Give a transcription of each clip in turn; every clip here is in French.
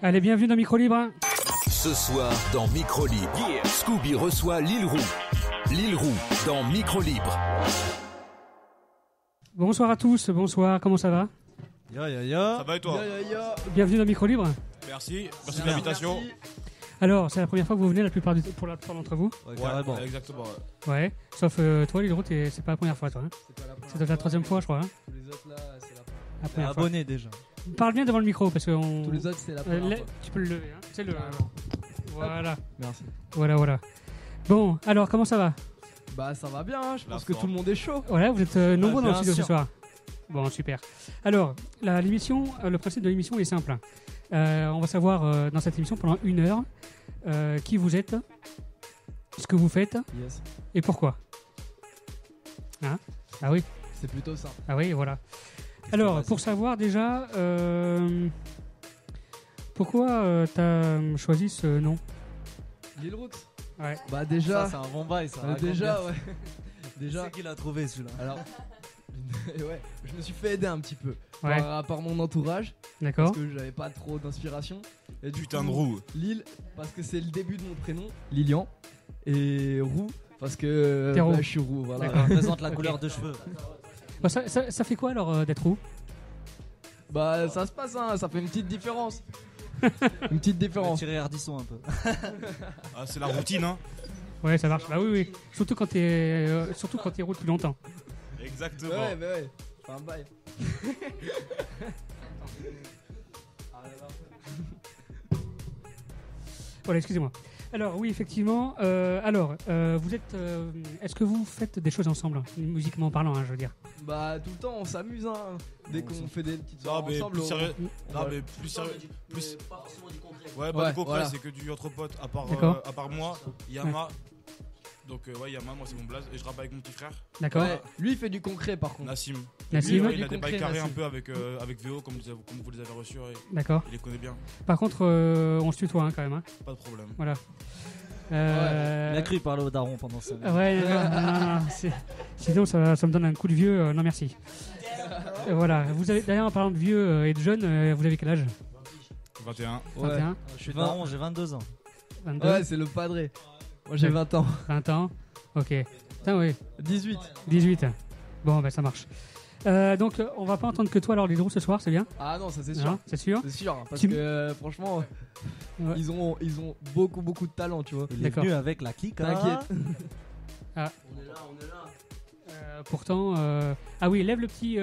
Allez, bienvenue dans Micro Libre. Ce soir dans Micro Libre, Scooby reçoit Lil Roux. Lil Roux dans Micro Libre. Bonsoir à tous, bonsoir, comment ça va? Ça va et toi? Bienvenue dans Micro Libre. Merci de l'invitation. Alors, c'est la première fois que vous venez pour la plupart d'entre vous? Ouais, carrément. Exactement. Ouais, sauf toi, Lil Roux, c'est pas la première fois, toi. Hein. C'est la troisième fois, je crois. Hein. Tous les autres là, c'est la première. La première fois. Abonné déjà. Parle bien devant le micro parce que Tous les autres, c'est la première fois. tu peux le lever, hein. C'est le. Voilà. Merci. Voilà. Bon, alors comment ça va? Bah ça va bien, hein. Je pense que forme. tout le monde est chaud. Voilà, vous êtes nombreux dans le bien studio ce sûr. soir. Bon, super. Alors, l'émission, le principe de l'émission est simple. On va savoir dans cette émission pendant 1 heure qui vous êtes, ce que vous faites Yes. et pourquoi. Hein? Ah oui, C'est plutôt ça. ah oui, voilà. Alors, pour savoir déjà, pourquoi t'as choisi ce nom? Lil Roux. Ouais. Bah déjà. Ça, c'est un bon bail, ça. Déjà, raconte ouais. bien. Déjà. C'est qui l'a trouvé celui-là? Alors. Ouais, je me suis fait aider un petit peu Ouais. par mon entourage D'accord. parce que j'avais pas trop d'inspiration. Et du Putain coup, de roue. Lil parce que c'est le début de mon prénom, Lilian, et Roux parce que T'es roux. je suis roux, voilà. D'accord. Présente la Ok. couleur de cheveux. Bon, ça fait quoi alors d'être roux? Bah ça se passe, hein, ça fait une petite différence. Une petite différence. Tirer Ardisson un peu. Ah, c'est la routine, hein. Ouais, ça marche. Bah oui. Surtout quand t'es roux depuis longtemps. Exactement. Ouais, bah ouais. Je fais un bail. Voilà, excusez-moi. Alors oui, effectivement. Vous êtes. Est-ce que vous faites des choses ensemble, musicalement parlant, hein, je veux dire? Bah tout le temps on s'amuse, hein. Dès qu'on fait des petites Non, soirées mais ensemble. plus sérieux. on Non, va- mais plus sérieux. Plus. Pas forcément du concret. Ouais, pas Ouais, du concret, voilà. c'est que du entre potes. À D'accord. part moi, Yama. Donc, ouais, Yama, moi c'est mon blaze. Et je rappe avec mon petit frère, D'accord. Ouais, lui il fait du concret par contre. Nassim. Nassim. Lui, Du il a des concret, bails carrés Nassim. un peu avec VO, comme vous les avez reçus. D'accord. Il les connaît bien. Par contre, on se tutoie hein, quand même. Hein. Pas de problème. Voilà. Il a cru parler au daron pendant ça. Ouais, non, sinon ça me donne un coup de vieux. Non, merci. Voilà. Vous avez d'ailleurs en parlant de vieux et de jeunes, vous avez quel âge? 21. Ouais. 21, Je suis daron, j'ai 22 ans. 22, Ouais, c'est le padré. Moi j'ai Ouais. 20 ans. 20 ans. Ok. Putain, oui. 18. 18. Bon, ben ça marche. Donc, on va pas entendre que toi, alors, Lil Roux, ce soir, c'est bien? Ah non, ça c'est sûr. Non, c'est sûr? C'est sûr, parce Tu- que franchement, Ouais. ils ont beaucoup de talent, tu vois. Il est D'accord. venu avec la Kika. T'inquiète. On est là. Pourtant, ah oui, lève le petit.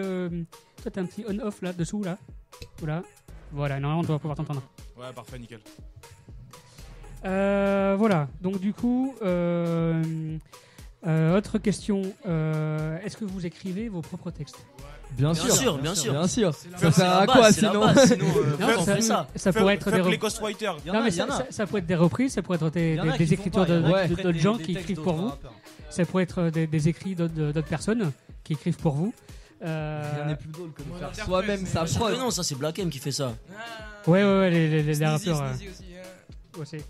Toi, t'as un petit on-off là dessous, là. Voilà. Voilà, normalement, on doit pouvoir t'entendre. Ouais, parfait, nickel. Voilà, donc du coup, autre question. Est-ce que vous écrivez vos propres textes? Bien Bien sûr, bien sûr. Bien sûr. C'est Ça sert la à base, quoi c'est la sinon? base, sinon, Non, on fait ça. Ça pourrait être des les reprises. Ghostwriters. Il y en a, il y en a. Ça pourrait être des reprises, ça pourrait être des, Il y en a des qui font écritures pas, il y en a Ouais. qui d'autres prennent gens des qui textes écrivent pour d'autres vous. rappeurs. Ça pourrait être des écrits d'autres personnes qui écrivent pour vous. Rien n'est plus drôle que de Ouais, faire l'interprète, soi-même mais- sa Je sais que prod. non, ça c'est Black M qui fait ça. Ouais, les Sneezy, rappeurs. Sneezy aussi, Aussi.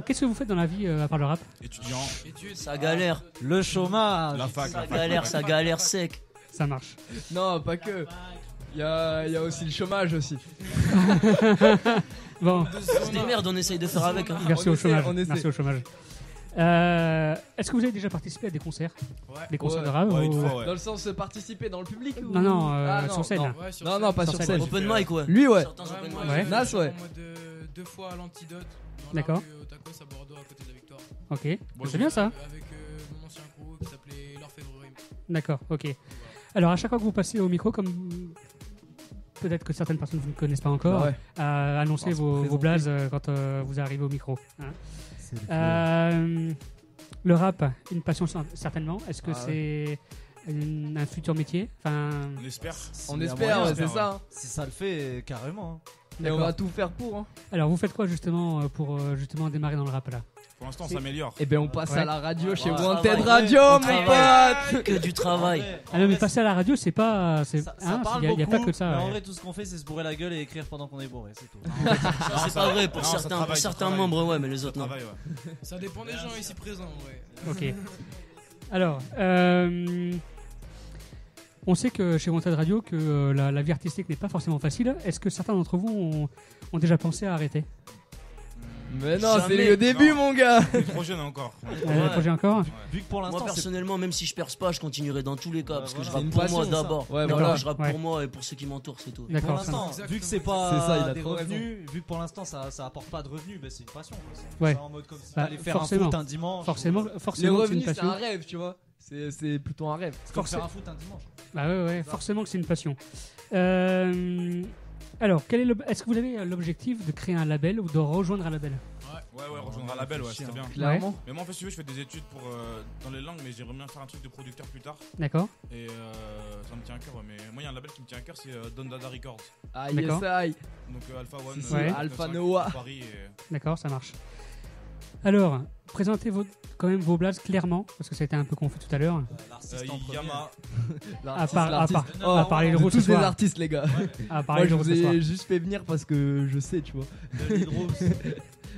Qu'est-ce que vous faites dans la vie à part le rap? Étudiant. études. Ça galère. Le chômage. La fac. Ça galère sec. Ça marche. Non, pas que. Il y a aussi le chômage aussi. Bon, C'est des merdes, on essaye de faire avec. Hein. merci On au essaie, chômage. on essaie. Merci au chômage. Est-ce que vous avez déjà participé à des concerts? Ouais. Des concerts Ouais. de rap Ouais, ou- une fois, ouais. Dans le sens participer dans le public ou... Non, Ah, sur scène. non. Ouais, sur Non, scène. non, pas Sur sur scène. scène. Open mic, ouais. Lui, ouais. Ouais, Certains open moi, mic. Ouais. j'ai Nas, fait ouais. en mode 2 fois à l'antidote. Dans D'accord. la rue, au Tacos à Bordeaux, à côté de la Victoire. Ok, Bon, c'est bien ça. Avec mon ancien crew qui s'appelait L'Orfèvrerie. D'accord, ok. Alors à chaque fois que vous passez au micro, comme peut-être que certaines personnes ne vous connaissent pas encore, Bah ouais. annoncez Alors, se vos présenter. blazes quand vous arrivez au micro. Hein. C'est le flow. Le rap, une passion certainement. Est-ce que Ah c'est un futur métier? Enfin, On espère. On Il y a espère, moyen, ouais, c'est ça. hein. Si ça le fait, carrément. Et on d'accord. va tout faire pour. Hein. Alors vous faites quoi justement pour justement démarrer dans le rap là? Pour l'instant, on s'améliore. Et ben on passe Ouais. à la radio chez Ouais. Wanted Travail. Radio, On mon travaille. pote. Que du travail. Ah non mais passer à la radio c'est pas... Ça parle il beaucoup, n'y a pas que ça. mais en ouais. vrai, tout ce qu'on fait, c'est se bourrer la gueule et écrire pendant qu'on est bourré, c'est tout. Ça, c'est pas vrai pour non, ça certains, travaille, pour ça certains travaille. membres, ouais, mais les autres non. Travail, ouais. Ça dépend des gens ici présents, ouais. Ok. Alors, On sait que chez Wanted Radio que la vie artistique n'est pas forcément facile. Est-ce que certains d'entre vous ont déjà pensé à arrêter? Mais non, Jamais. c'est le début, Non. mon gars. On est trop jeune encore. Le projet encore? Vu que pour Moi l'instant, c'est personnellement, même si je perce pas, je continuerai dans tous les cas parce que voilà. je C'est rappe une pour passion, moi ça. d'abord. Ouais, D'accord. voilà. Je rappe Ouais. pour moi et pour ceux qui m'entourent, c'est tout. pour D'accord. l'instant, ça. vu que c'est C'est pas ça, il a des trop revenus, vu que pour l'instant ça apporte pas de revenus, bah, c'est une passion. Quoi. Ouais. C'est en mode comme si Bah, t'allais faire forcément. un foot un dimanche. Forcément, Les forcément que c'est une revenus, c'est passion. un rêve, tu vois. C'est plutôt un rêve. C'est comme faire un foot un dimanche. Bah ouais, forcément que c'est une passion. Alors, est-ce que vous avez l'objectif de créer un label ou de rejoindre un label? Ouais, rejoindre un label, ouais, c'est bien. Clairement. Mais moi, en fait, si tu veux, je fais des études pour, dans les langues, mais j'aimerais bien faire un truc de producteur plus tard. D'accord. Et ça me tient à cœur, ouais. Mais moi, il y a un label qui me tient à cœur, c'est Don Dada Records. Aïe, D'accord. yes, aïe. Donc Alpha One, Si, Ouais. Alpha 95, Noah. Paris. D'accord, ça marche. Alors, présentez quand même vos blazes clairement, parce que ça a été un peu confus tout à l'heure. L'artiste en premier. Yama. À part les on est héros ce tous des soir. artistes, les gars. À part Moi, les je héros vous ce soir. ai juste fait venir parce que je sais, tu vois. De Lil Rooks.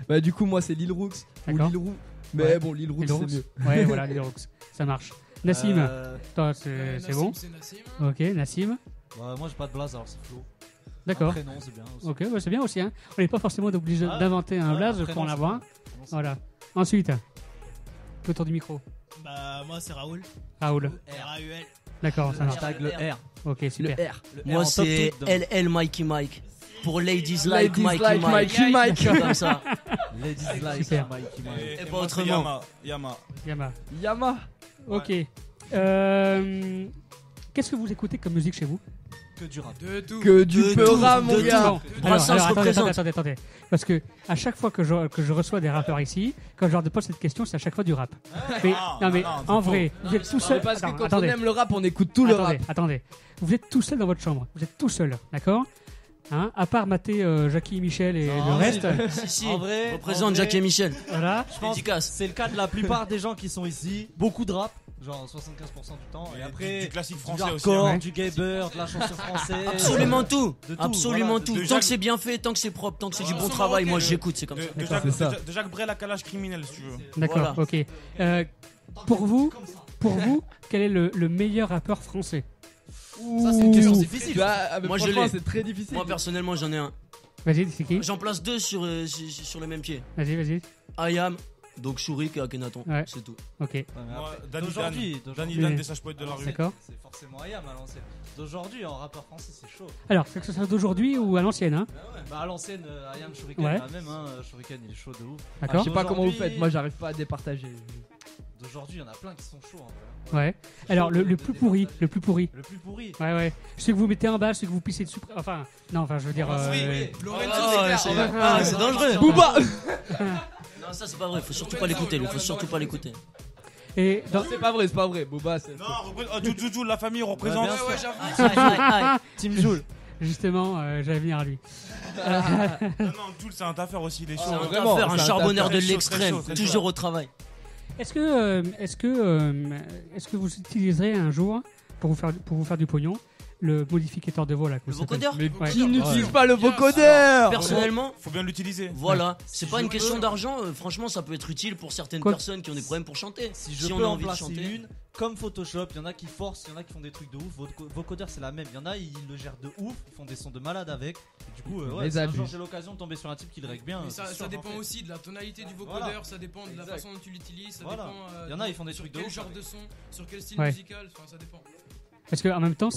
Bah, du coup, moi, c'est Lil Rooks ou D'accord. Lil Roux. Mais Ouais. bon, Lil Rooks, Les c'est Rooks. mieux. Ouais, voilà, les Rooks. Ça marche. Nassim, toi, c'est Nassim, bon. C'est Nassim. Ok, Nassim. Bah, moi j'ai pas de blaze alors c'est Flo. D'accord. Un prénom c'est bien aussi. Ok, bah, c'est bien aussi. Hein. On n'est pas forcément obligé Ah, d'inventer un ouais, blaze prénom, pour en c'est avoir. bien. Prénom, c'est Voilà. Ensuite, autour du micro. Bah, moi, c'est Raoul. Raoul. R-A-U-L. D'accord, ça marche. Hashtag le R. Ok, Le super. R. Le R Moi en top c'est tout, LL Mikey Mike. Pour Ladies Like Ladies Mikey like Mike. Mikey Mike. Comme ça. Ladies like Super. Mikey Mike. Et pas moi, c'est autrement. Yama. Yama. Yama. Ok. Qu'est-ce que vous écoutez comme musique chez vous? Que du rap. De tout. Que du De Peura, tout, mon de gars. Bon, Brassens alors, représente. attendez. Parce que à chaque fois que je reçois des rappeurs ici, quand je leur pose cette question, c'est à chaque fois du rap. Mais, non, mais non, en c'est vrai, vous êtes tout seul. Parce que Attends, quand on attendez. aime le rap, on écoute tout le rap. Attendez. Vous êtes tout seul dans votre chambre. Vous êtes tout seul, d'accord? Hein, à part mater Jackie, Michel et le reste. Si, si. En vrai, Représente en vrai, Jackie et Michel. Voilà. Je pense que Dédicace. c'est le cas de la plupart des gens qui sont ici. Beaucoup de rap, genre 75% du temps. Et Et après, du classique du français aussi. hardcore, hein. du gay bird, de la chanson française. Absolument tout. De tout, Absolument voilà, de tout. de Tant Jacques- que c'est bien fait, tant que c'est propre, tant que c'est du Ouais. bon Son travail, moi marocain. j'écoute, c'est comme ça. De C'est ça. Jacques Brel à Calage criminel, si tu veux. D'accord, Voilà. ok. Pour vous, quel est le meilleur rappeur français? Ça, c'est une question difficile. Moi, je franchement, l'ai. c'est très difficile. Moi personnellement j'en ai un. Vas-y, c'est qui? J'en place deux sur le même pied. Vas-y. Ayam, donc Shourik et Akhenaton. Ouais. C'est tout. Ok, Ouais, mais Moi, après, Danny d'aujourd'hui, Danny Mais- Dan des sages poètes de la rue. d'accord. c'est forcément Ayam à l'ancienne. D'aujourd'hui, en rappeur français, c'est chaud. Alors, que ce soit d'aujourd'hui ou à l'ancienne, hein? Bah à l'ancienne, Ayam Shuriken, Ouais. la même, hein, Shuriken il est chaud de ouf. D'accord. Je sais pas comment vous Aujourd'hui- faites, moi j'arrive pas à départager. D'aujourd'hui, il y en a plein qui sont chauds en vrai. Ouais. Alors, le plus pourri. Le plus pourri. Ouais. Celui que vous mettez en bas, celui que vous pissez dessus. Enfin, non, je veux dire. Lorenzo, Ah, c'est clair. c'est dangereux. Booba. Non, ça c'est pas vrai, faut surtout pas l'écouter, faut surtout pas l'écouter. Et dans... C'est pas vrai. Booba, c'est. Non, Juju, la famille représente. bien sûr. Ouais, j'avoue. Aïe, aïe, aïe. Team Joule. Justement, j'allais venir à lui. Non, Jules, c'est un affaire aussi, il est chaud. C'est un vraiment, affaire, un c'est un charbonneur de très chaud, l'extrême, très chaud. toujours au travail. Est-ce que vous utiliserez un jour pour vous faire du pognon le modificateur de voix là? Le vocodeur Mais Ouais. qui n'utilise pas le vocodeur? Personnellement, Faut bien l'utiliser. voilà, c'est pas une question d'argent, franchement ça peut être utile pour certaines Quoi personnes qui ont des problèmes pour chanter. Si je on peux a en envie de placer chanter. une, comme Photoshop, il y en a qui forcent, il y en a qui font des trucs de ouf. Vocodeur c'est la même, il y en a ils le gèrent de ouf, ils font des sons de malade avec. Et du coup, Les ouais, si un abus. jour j'ai l'occasion de tomber sur un type qui le règle bien. Mais c'est ça sûr, dépend j'en fais. aussi de la tonalité du vocodeur, Voilà. ça dépend de la Exact. façon dont tu l'utilises, ça Voilà. dépend Il y en a, ils font des sur trucs de quel ouf, genre hein. de son, sur quel style Ouais. musical, enfin ça dépend. Parce qu'en même temps,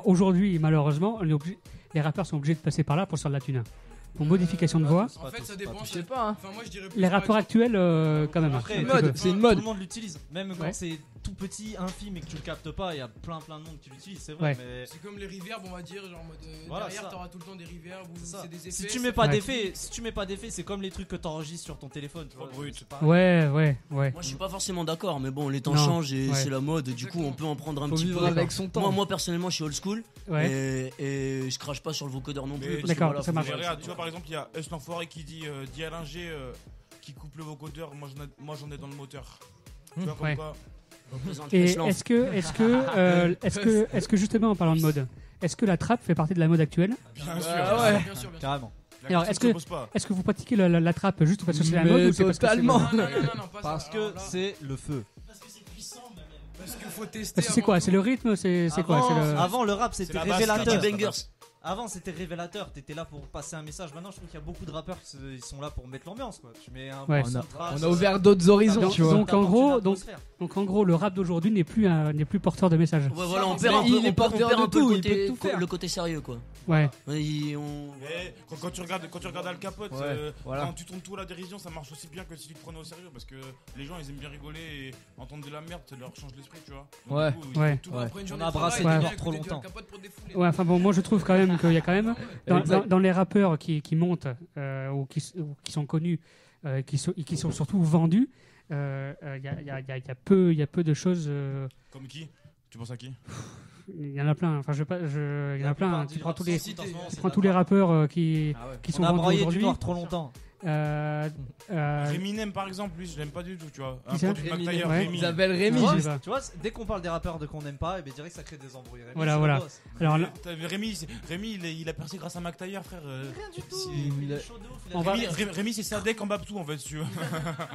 aujourd'hui, malheureusement, les rappeurs sont obligés de passer par là pour se faire de la thune. Pour modification de voix. C'est En pas fait, tous, ça c'est dépend. pas tous. Je sais pas, hein. Enfin, moi je dirais plus, Les par rappeurs exemple, actuels, quand même. Après, un mode, petit peu. c'est une Tout mode. le monde l'utilise, même quand Ouais. c'est tout petit, infime et que tu le captes pas, il y a plein de monde qui l'utilise, c'est vrai. Ouais. Mais c'est comme les reverbs, on va dire, genre en mode Voilà, derrière ça. t'auras tout le temps des reverbs ou C'est ça. c'est des effets. si tu mets pas Ouais. d'effet, c'est comme les trucs que t'enregistres sur ton téléphone. Tu vois, brut. c'est pas- Ouais. Moi je suis pas forcément d'accord, mais bon, les temps Non. changent et Ouais. c'est la mode, du coup on peut en prendre un Faut petit vivre peu. avec son temps. Moi personnellement je suis old school Ouais. et je crache pas sur le vocodeur non plus. Mais- parce que D'accord, voilà, ça faut marche. Mais gérer regarde, ça. tu vois, par exemple, il y a S l'enfoiré qui dit à Linger qui coupe le vocodeur. Moi j'en ai dans le moteur. Tu vois, comme Ouais. quoi. Représente Et Frenchland. est-ce que justement en parlant de mode, est-ce que la trappe fait partie de la mode actuelle? Bien Ouais, sûr. ouais. Bien sûr. Carrément. La Alors, question est-ce que- se pose pas. Est-ce que vous pratiquez la trappe juste parce que c'est la Mais mode ou c'est parce que c'est totalement. mode Non, pas ça. Parce Alors que là, c'est le feu. Parce qu'il faut tester. C'est quoi? C'est le rythme? C'est quoi? C'est le... Avant, le rap, c'était la base, révélateur. Du bangers. Avant, c'était révélateur. T'étais là pour passer un message. Maintenant, je trouve qu'il y a beaucoup de rappeurs ils sont là pour mettre l'ambiance, quoi. Tu mets un Ouais. bon son trash, On a ouvert d'autres horizons, Donc- tu vois. donc, en gros, t'apportes une atmosphère. Donc en gros, le rap d'aujourd'hui n'est plus porteur de message. Ouais, voilà, on Mais perd un peu, il est on perd porteur un de peu tout, le il peut côté, tout faire. le côté sérieux, quoi. Ouais. Mais quand tu regardes Al Capote, Ouais, voilà. quand tu tournes tout à la dérision, ça marche aussi bien que si tu te prenais au sérieux. Parce que les gens, ils aiment bien rigoler et entendre de la merde, ça leur change l'esprit, tu vois. Donc, Ouais. du coup, ils Ouais. font tout. Ouais. Après une journée On a de travail, brassé t'as du bien noir trop écouté du longtemps. Al Capote pour défouler. Ouais, enfin bon, moi je trouve quand même qu'il y a quand même Exact. dans les rappeurs qui montent ou qui sont connus, qui sont surtout vendus, il y a peu de choses. Comme qui? Tu penses à qui? Il y en a plein. Enfin, il y en a plein. Tu prends tous les, Cité, en ce moment, tu c'est prends tous les rappeurs qui Ah ouais. sont On a vendus broyé du aujourd'hui. noir trop longtemps. Eminem par exemple, lui, je l'aime pas du tout, tu vois. Qui Un ça produit de Eminem, McTayer, ouais. Rémi. Ils appellent Rémi. Ouais. Tu sais pas. vois, dès qu'on parle des rappeurs qu'on n'aime pas, et bien direct ça crée des embrouilles. Rémi, Voilà, c'est le voilà. boss. Alors là, Rémi, il a percé grâce à McTayer, frère. Rien du tout. Il Il a- est chaud de ouf. il a On des- va- Rémi, c'est Sadek en Babtou en fait, si tu veux.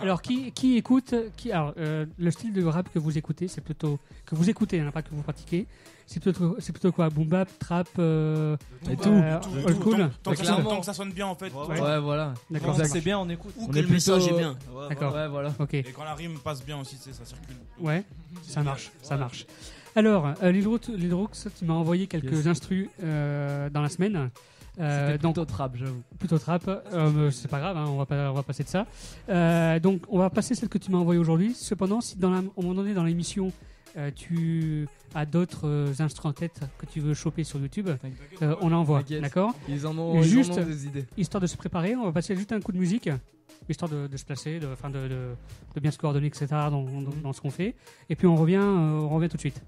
alors qui écoute alors le style de rap que vous écoutez, c'est plutôt que vous écoutez, hein, pas que vous pratiquez. C'est plutôt quoi? Boom bap, trap, Et tout. old school. Tant que Clairement. ça sonne bien en fait. Ouais, Ouais, voilà. D'accord. Quand ça c'est marche. bien, on écoute. Ou On que est le message plutôt- est bien. Ouais, D'accord. Ouais, voilà. Ok. Et quand la rime passe bien aussi, tu sais, ça circule. Ouais, ça marche, ça marche. Alors, Lil Rooks, tu m'as envoyé quelques Yes. instrus dans la semaine. C'était Donc plutôt trap, j'avoue. plutôt trap, mais c'est pas grave, hein, on va passer de ça. Donc on va passer celle que tu m'as envoyée aujourd'hui. Cependant, si au moment donné dans l'émission tu as d'autres instrus en tête que tu veux choper sur YouTube, on envoie, T'inquiète. d'accord? Ils en ont Juste- des idées. Histoire de se préparer, on va passer juste un coup de musique, histoire de se placer, de bien se coordonner, etc. dans ce qu'on fait. Et puis on revient tout de suite.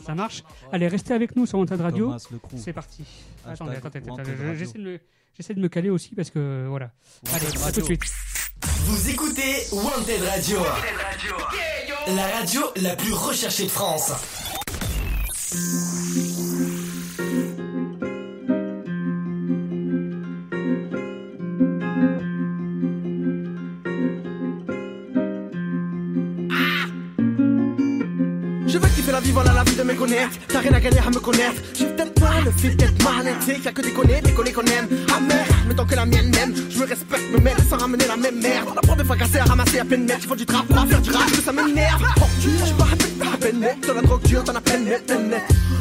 Ça marche. Allez, restez avec nous sur Wanted Radio. Thomas, le crew. C'est parti. Hashtag Attendez. Wanted Je- Radio. J'essaie de me caler aussi parce que voilà. Allez, à tout de suite. Vous écoutez Wanted Radio. La radio la plus recherchée de France. Je veux kiffer la vie, voilà la vie de mes connaître. T'as rien à gagner à me connaître. J'ai peut-être pas le fait d'être malin. Tu sais qu'il y a que déconner qu'on aime. Ah merde, mais tant que la mienne m'aime. Je me respecte, me mène sans ramener la même merde. On apprend des fois casser à ramasser à peine net. Ils font du trap pour faire du rap, que ça m'énerve. Oh, je suis pas à peine net. Dans la drogue dure, t'en as plein net.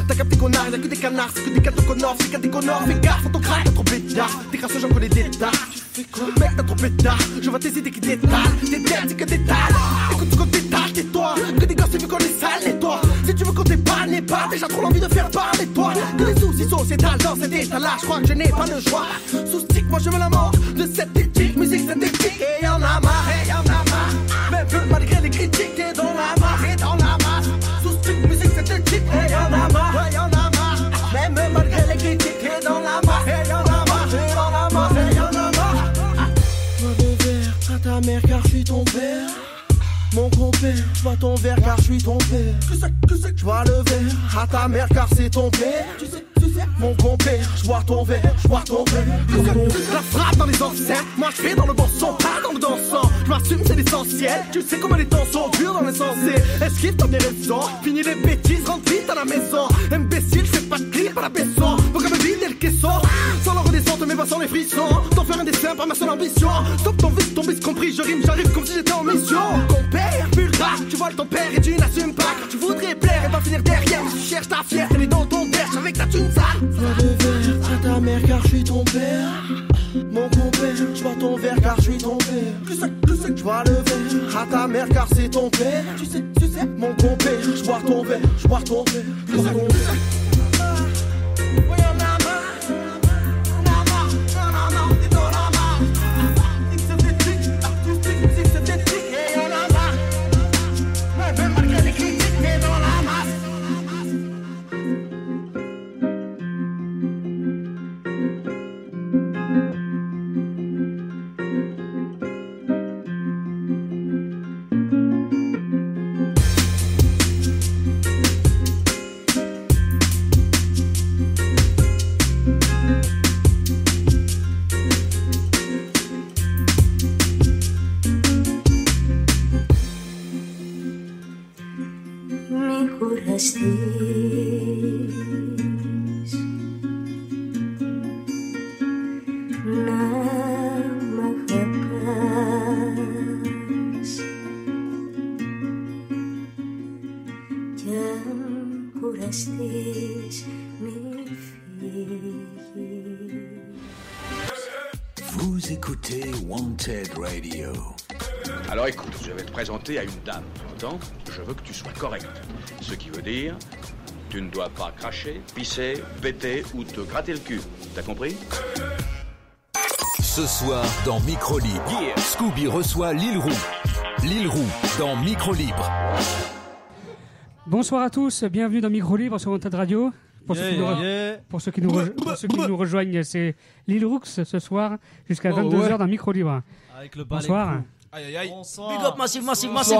T'as capté connard, y'a que des canards, c'est que des cadeaux qu'on offre, c'est que des connors. Fais gaffe, ton crâne, t'as trop pétard. T'es grâce j'en connais des tas. Mec, t'as trop pétard. Je vois tes idées qui détalent. Tes têtes, c'est que des talles. Écoute ce qu'on détale, tais-toi. Que des gosses, c'est vu qu'on est sale, et toi. Si tu veux qu'on t'épargne, n'est pas déjà trop l'envie de faire parler de toi. Que les soucis sociétales dans cet état-là, je crois que je n'ai pas le choix. Sous stick, moi je veux la mort de cette éthique. Musique synthétique, et y'en a marre, Même peu malgré les critiques, t'es dans la masse, Sous stick, musique synthétique, et y'en a marre, Même malgré les critiques, t'es dans la masse, et y'en a marre, Bois de verre à ta mère car je suis ton père. Mon compère, je bois ton verre car je suis ton père. Que c'est que je bois le verre à ta mère car c'est ton père. Tu sais, mon compère, je bois ton verre. La frappe dans les enceintes, moi je fais dans le bon son, pas dans le dansant. Je m'assume, c'est l'essentiel. Tu sais comment les temps sont durs dans l'insensé. Esquive ton raison, finis les bêtises, rentre vite à la maison. Imbécile, c'est pas de clip à la baisson. Faut comme vider le caisson, sans la redescente, mais pas sans les frissons. T'en faire un dessin, pas ma seule ambition. Stop ton vice compris, je rime, j'arrive comme si j'étais en mission. Compère, pulgar, tu vois ton père et tu n'assumes pas. Car tu voudrais plaire et pas finir derrière. Tu cherches ta fierté, mais dans ton derche avec ta thune sale. Bois de verre à ta mère car je suis ton père. Mon compère, je bois ton verre car je suis ton père. Tu sais que je bois le verre à ta mère car c'est ton père. Tu sais, mon compère, je bois ton verre. Tu sais. écoutez Wanted Radio. Alors écoute, je vais te présenter à une dame, tu entends? Je veux que tu sois correct. Ce qui veut dire, tu ne dois pas cracher, pisser, péter ou te gratter le cul. T'as compris? Ce soir, dans Micro Libre, Scooby reçoit Lil Roux. Lil Roux, dans Micro Libre. Bonsoir à tous, bienvenue dans Micro Libre sur Wanted Radio. Pour ceux qui nous rejoignent, c'est Lil Roux ce soir jusqu'à 22h dans Micro Libre. Avec le Bonsoir. Aïe aïe aïe. Bonsoir. Big up, massive.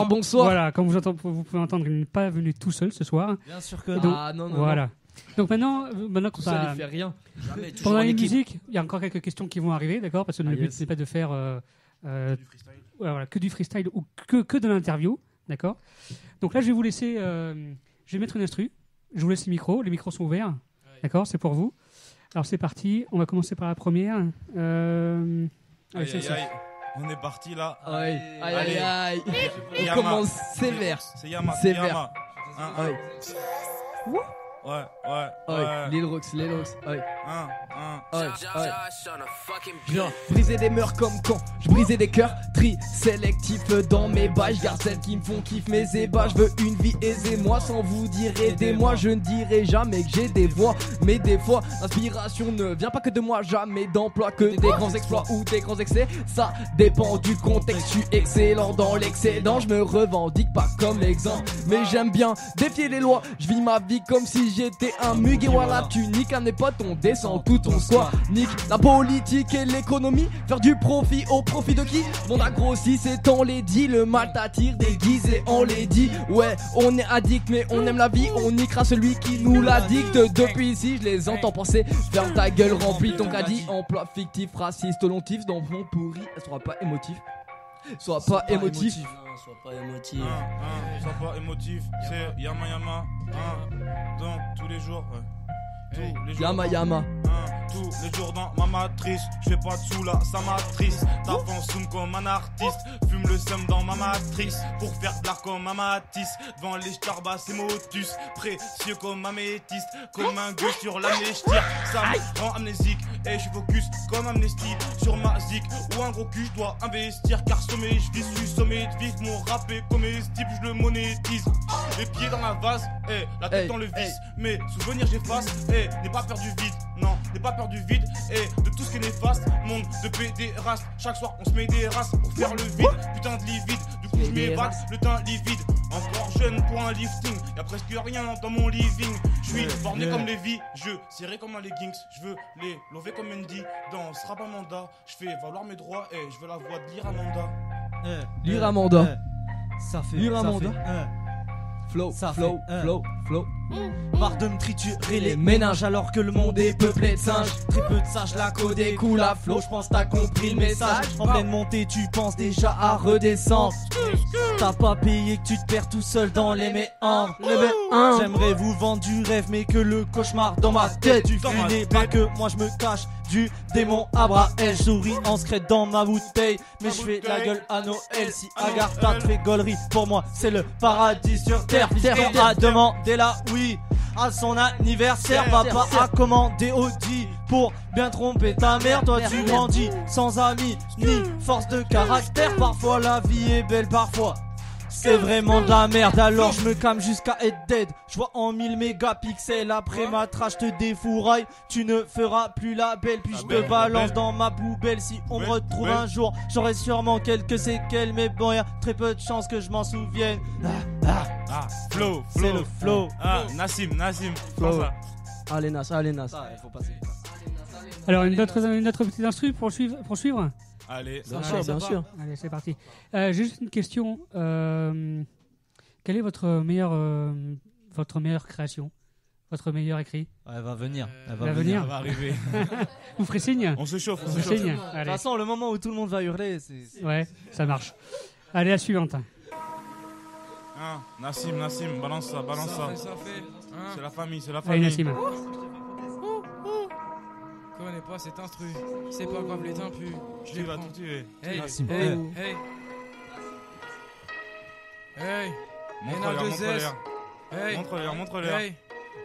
Bonsoir. Voilà, comme vous pouvez entendre, il n'est pas venu tout seul ce soir. Bien sûr que Donc, non. non. Voilà. Donc maintenant Tout ça, il fait rien. Jamais, toujours pendant en les équipe. musiques, il y a encore quelques questions qui vont arriver, d'accord? Parce que le but, c'est pas de faire Du freestyle. voilà, que du freestyle ou que de l'interview, d'accord? Donc là, je vais vous laisser, je vais mettre une instru. Je vous laisse les micros sont ouverts, d'accord? C'est pour vous. Alors c'est parti, on va commencer par la première. Allez, Aïe c'est aïe ça. aïe. On est parti là. Aïe. Allez. On Yama. commence sévère. C'est Yama. Sévère. C'est Yama. Aïe. Ouais. Lil Roux. Aïe. Un. Genre, briser des mœurs comme quand je brisais des cœurs, tri sélectif dans mes bails, je garde celles qui me font kiff mes ébats, je veux une vie aisée, moi sans vous dire aidez-moi, je ne dirai jamais que j'ai des voix, mais des fois l'inspiration ne vient pas que de moi, jamais d'emploi que des grands exploits ou des grands excès, ça dépend du contexte, je suis excellent dans l'excédent, je me revendique pas comme l'exemple, mais j'aime bien défier les lois, je vis ma vie comme si j'étais un mug et voilà tu niques un des potes, on descend tout ton squat, nique la politique et l'économie, faire du profit au profit de qui? Mon a grossi, c'est on les dit, le mal t'attire déguisé, on les dit, ouais, on est addict mais on aime la vie, on niquera celui qui nous la dicte, depuis ici je les entends penser, ferme ta gueule, remplis ton caddie, emploi fictif, raciste, lontif, dans mon pourri, sois pas émotif, sois pas émotif. Non, sois pas émotif. Sois pas émotif. C'est Yama. Donc tous les jours. Tous les jours. Yama. Tous les jours dans ma matrice, je fais pas de sous là, ça m'attriste. Tape en zoom comme un artiste, fume le seum dans ma matrice. Pour faire de l'art comme un matisse, devant les starbas et motus. Précieux comme améthyste, comme un gueux sur l'amné, j'tire. Ça me rend amnésique, et je suis focus comme amnesty. Sur ma zik ou un gros cul, je dois investir. Car sommet, je vis, je suis sommet de vif. Mon rap est comestible, je le monétise. Les pieds dans la vase, la tête dans le vice. Mes souvenirs j'efface, n'aie pas peur du vide, non, n'aie pas peur du vide et de tout ce qui est néfaste. Monde de pédéraste, chaque soir on se met des races pour faire le vide. Putain de livide, du coup je m'évade, le teint livide. Encore jeune pour un lifting, y'a presque rien dans mon living. Je suis borné comme Lévi, je serré comme un leggings. Je veux les lever comme Mendy, dans ce rap à mandat. Je fais valoir mes droits et je veux la voix de l'Iramanda. L'Iramanda. Ça fait. L'Iramanda. Flow. Flow. Marre de me triturer les ménages alors que le monde est peuplé de singes. Très peu de sages, la code est cool à flow. J'pense t'as compris le message. En pleine montée, tu penses déjà à redescendre. T'as pas payé que tu te perds tout seul dans les méandres. J'aimerais vous vendre du rêve, mais que le cauchemar dans ma tête. Du n'est pas que moi je me cache du démon Abraël. Je souris en secret dans ma bouteille, mais je fais la gueule à Noël. Si Agartha te fait gaulerie, pour moi c'est le paradis sur terre. Fiston a demandé la oui à son anniversaire. Papa a commandé Audi pour bien tromper ta mère. Toi tu grandis sans amis ni force de caractère. Parfois la vie est belle, parfois c'est vraiment de la merde. Alors je me calme jusqu'à être dead. Je vois en 1000 mégapixels. Après ma trash te défouraille. Tu ne feras plus la belle. Puis je te balance dans ma poubelle. Si on me retrouve un jour, j'aurai sûrement quelques séquelles. Mais bon, y'a très peu de chances que je m'en souvienne. Flow. C'est le flow. Nassim. Flow. Ça. Allez Nas. Il faut passer. Alors une autre petite instru pour suivre. Allez, Bien sûr. Allez, c'est parti. Juste une question. Quelle est votre meilleure création? Votre meilleur écrit? Elle va venir. Elle va venir. Ça va arriver. Vous ferez signe? On se chauffe. Vous ferez signe. De toute Allez. façon, le moment où tout le monde va hurler, c'est. Ouais, ça marche. Allez, la suivante. Nassim, balance ça. Ça fait. C'est la famille. Allez, Nassim. Connais pas cet instru, c'est pas grave les impus. Je les Tu vas prends. tout tuer. Hey. Montre-leur. Hey. Montre-leur. Hey.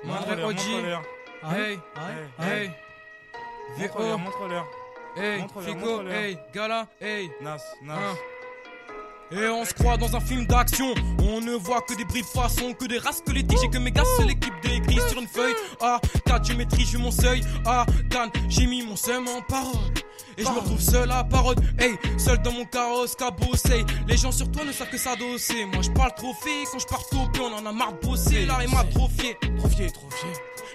Mandré OG. Hey. VO. Montre-leur. Hey, Fico, hey, Gala, hey. Nas. Et on se croit dans un film d'action. On ne voit que des bris façons, que des races, que les tiges et que mes gars, c'est l'équipe d'écrit sur une feuille. Ah, 4, je maîtrise, j'ai mon seuil. Ah, Dan, j'ai mis mon seum en parole. Et je me retrouve seul à parole. Hey, seul dans mon carrosse, cabossé. Les gens sur toi ne savent que s'adosser. Moi je parle trophée, quand je pars topé, on en a marre de bosser. Là, il m'a trophié.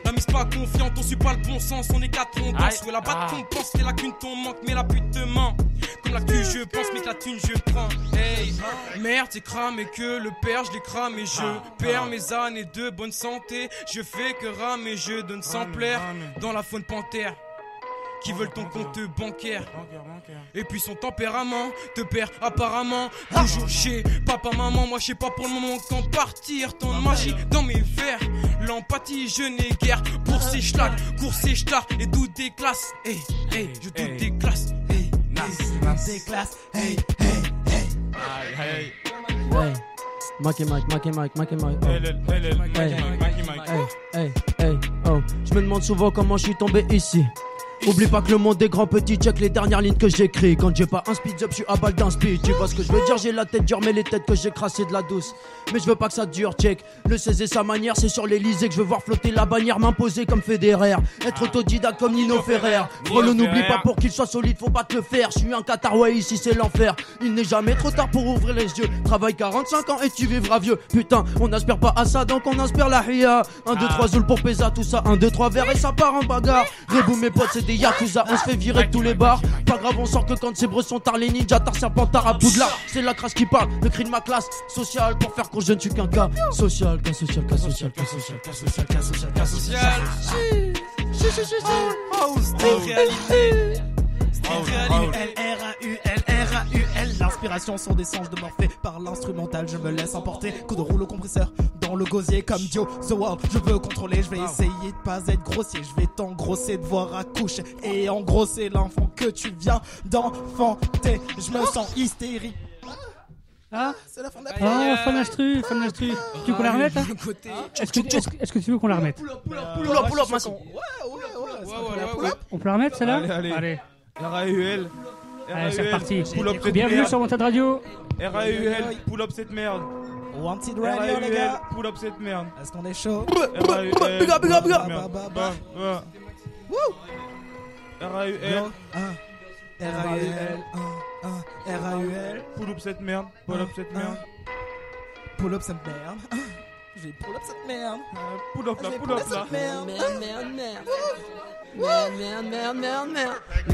La mise pas confiante, on suit pas le bon sens. On est 4, on danse. Ouais, la batte qu'on pense, c'est la thune t'en manque, mais la pute te ment. Comme la cul, je pense, mais que la thune, je prends. Hey, merde, c'est cramé que le père, je l'ai cramé. Je perds mes années de bonne santé. Je fais que ramer, je donne sans plaire. Dans la faune panthère. Qui veulent ton compte bancaire. Et puis son tempérament te perd apparemment. Toujours chez papa, maman. Moi je sais pas pour le moment quand partir. Tant de magie dans mes vers. L'empathie je n'ai guère. Pour ces schlags, cours ces stars. Et doute des classes. Hey, hey, je doute des classes. Hey, des classes. Hey. Oh. Je me demande souvent comment je suis tombé ici. Oublie pas que le monde est grand, petit, check les dernières lignes que j'écris. Quand j'ai pas un speed up, je suis à balle d'un speed. Tu vois ce que je veux dire, j'ai la tête dure, mais les têtes que j'écrase c'est de la douce. Mais je veux pas que ça dure, check. Le 16 et sa manière, c'est sur l'Elysée que je veux voir flotter la bannière, m'imposer comme Federer. Être autodidacte comme Nino Ferrer. Frollo, n'oublie pas pour qu'il soit solide, faut pas te le faire. Je suis un Qatar, ouais, ici c'est l'enfer. Il n'est jamais trop tard pour ouvrir les yeux. Travaille 45 ans et tu vivras vieux. Putain, on n'aspire pas à ça, donc on inspire la ria. 1, 2, 3 zoul pour Pesa, tout ça. 1, 2, 3 verres et ça part en bagarre. Rebou, mes potes, c'est des Yakuza, on se fait virer de tous les bars. Pas grave, on sort que quand c'est Bresson, tard les ninjas, tard serpentard à Poudlard. C'est la crasse qui parle, le cri de ma classe. Social pour faire qu'on je ne suis qu'un cas. Social, cas social, cas social, cas social, cas social, cas social, cas social. L-R-A-U-L. L'inspiration sont des songes de Morphée. Par l'instrumental je me laisse emporter. Coup de rouleau compresseur dans le gosier comme Dio The World. Je veux contrôler, je vais essayer de pas être grossier. Je vais t'engrosser, devoir accoucher et engrosser l'enfant que tu viens d'enfanter. Je me sens hystérique. Ah, c'est la fin de la fin d'instru. Tu veux qu'on la remette hein? Est-ce que tu veux qu'on la remette? Pull up, Masson. Ouais. On peut la remettre celle-là? Allez. R-A-U-L. Allez, c'est reparti. Pull-up cette Bienvenue merde. sur Wanted Radio. R-A-U-L. Pull up cette merde. Wanted Radio, les gars. Pull up cette merde. Est-ce qu'on est chaud? R-A-U-L. Big up. R-A-U-L. R-A-U-L. Pull up cette merde. Pull up cette merde. Pull up cette merde. Je vais pull up cette merde. Pull up là. Merde.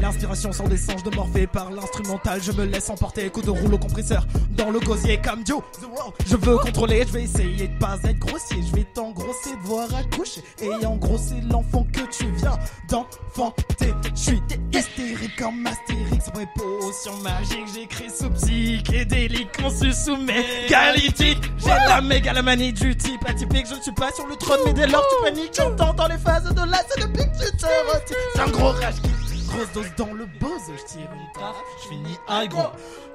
L'inspiration sont des songes de Morphée. Par l'instrumental je me laisse emporter. Coup de rouleau compresseur dans le gosier comme Dio The World. Je veux contrôler, je vais essayer de pas être grossier. Je vais t'engrosser, devoir accoucher et engrosser l'enfant que tu viens d'enfanter. Je suis hystérique comme Astérix. Après potion magique, j'écris sous psychédélique. On se soumet qualité. J'ai la mégalomanie du type atypique. Je ne suis pas sur le trône mais dès lors tu paniques. J'entends dans les phases de la scène depuis que tu te retires. C'est un gros rage qui grosse dose dans le boss. Je tire une taf, je finis high gros.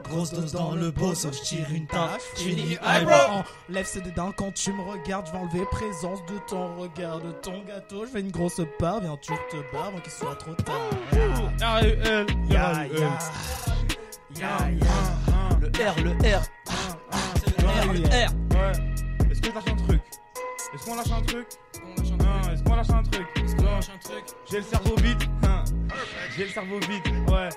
Grosse dose dans le boss, je tire une taf, je finis high bro. Enlève ces dédains quand tu me regardes. Je vais enlever présence de ton regard, de ton gâteau. Je fais une grosse part, viens tu te barres avant qu'il soit trop tard. R-A-U-L. Ya. Le R. Le R. Ouais. Est-ce que je lâche un truc? Est-ce qu'on lâche un truc? J'ai le cerveau vide. Ouais.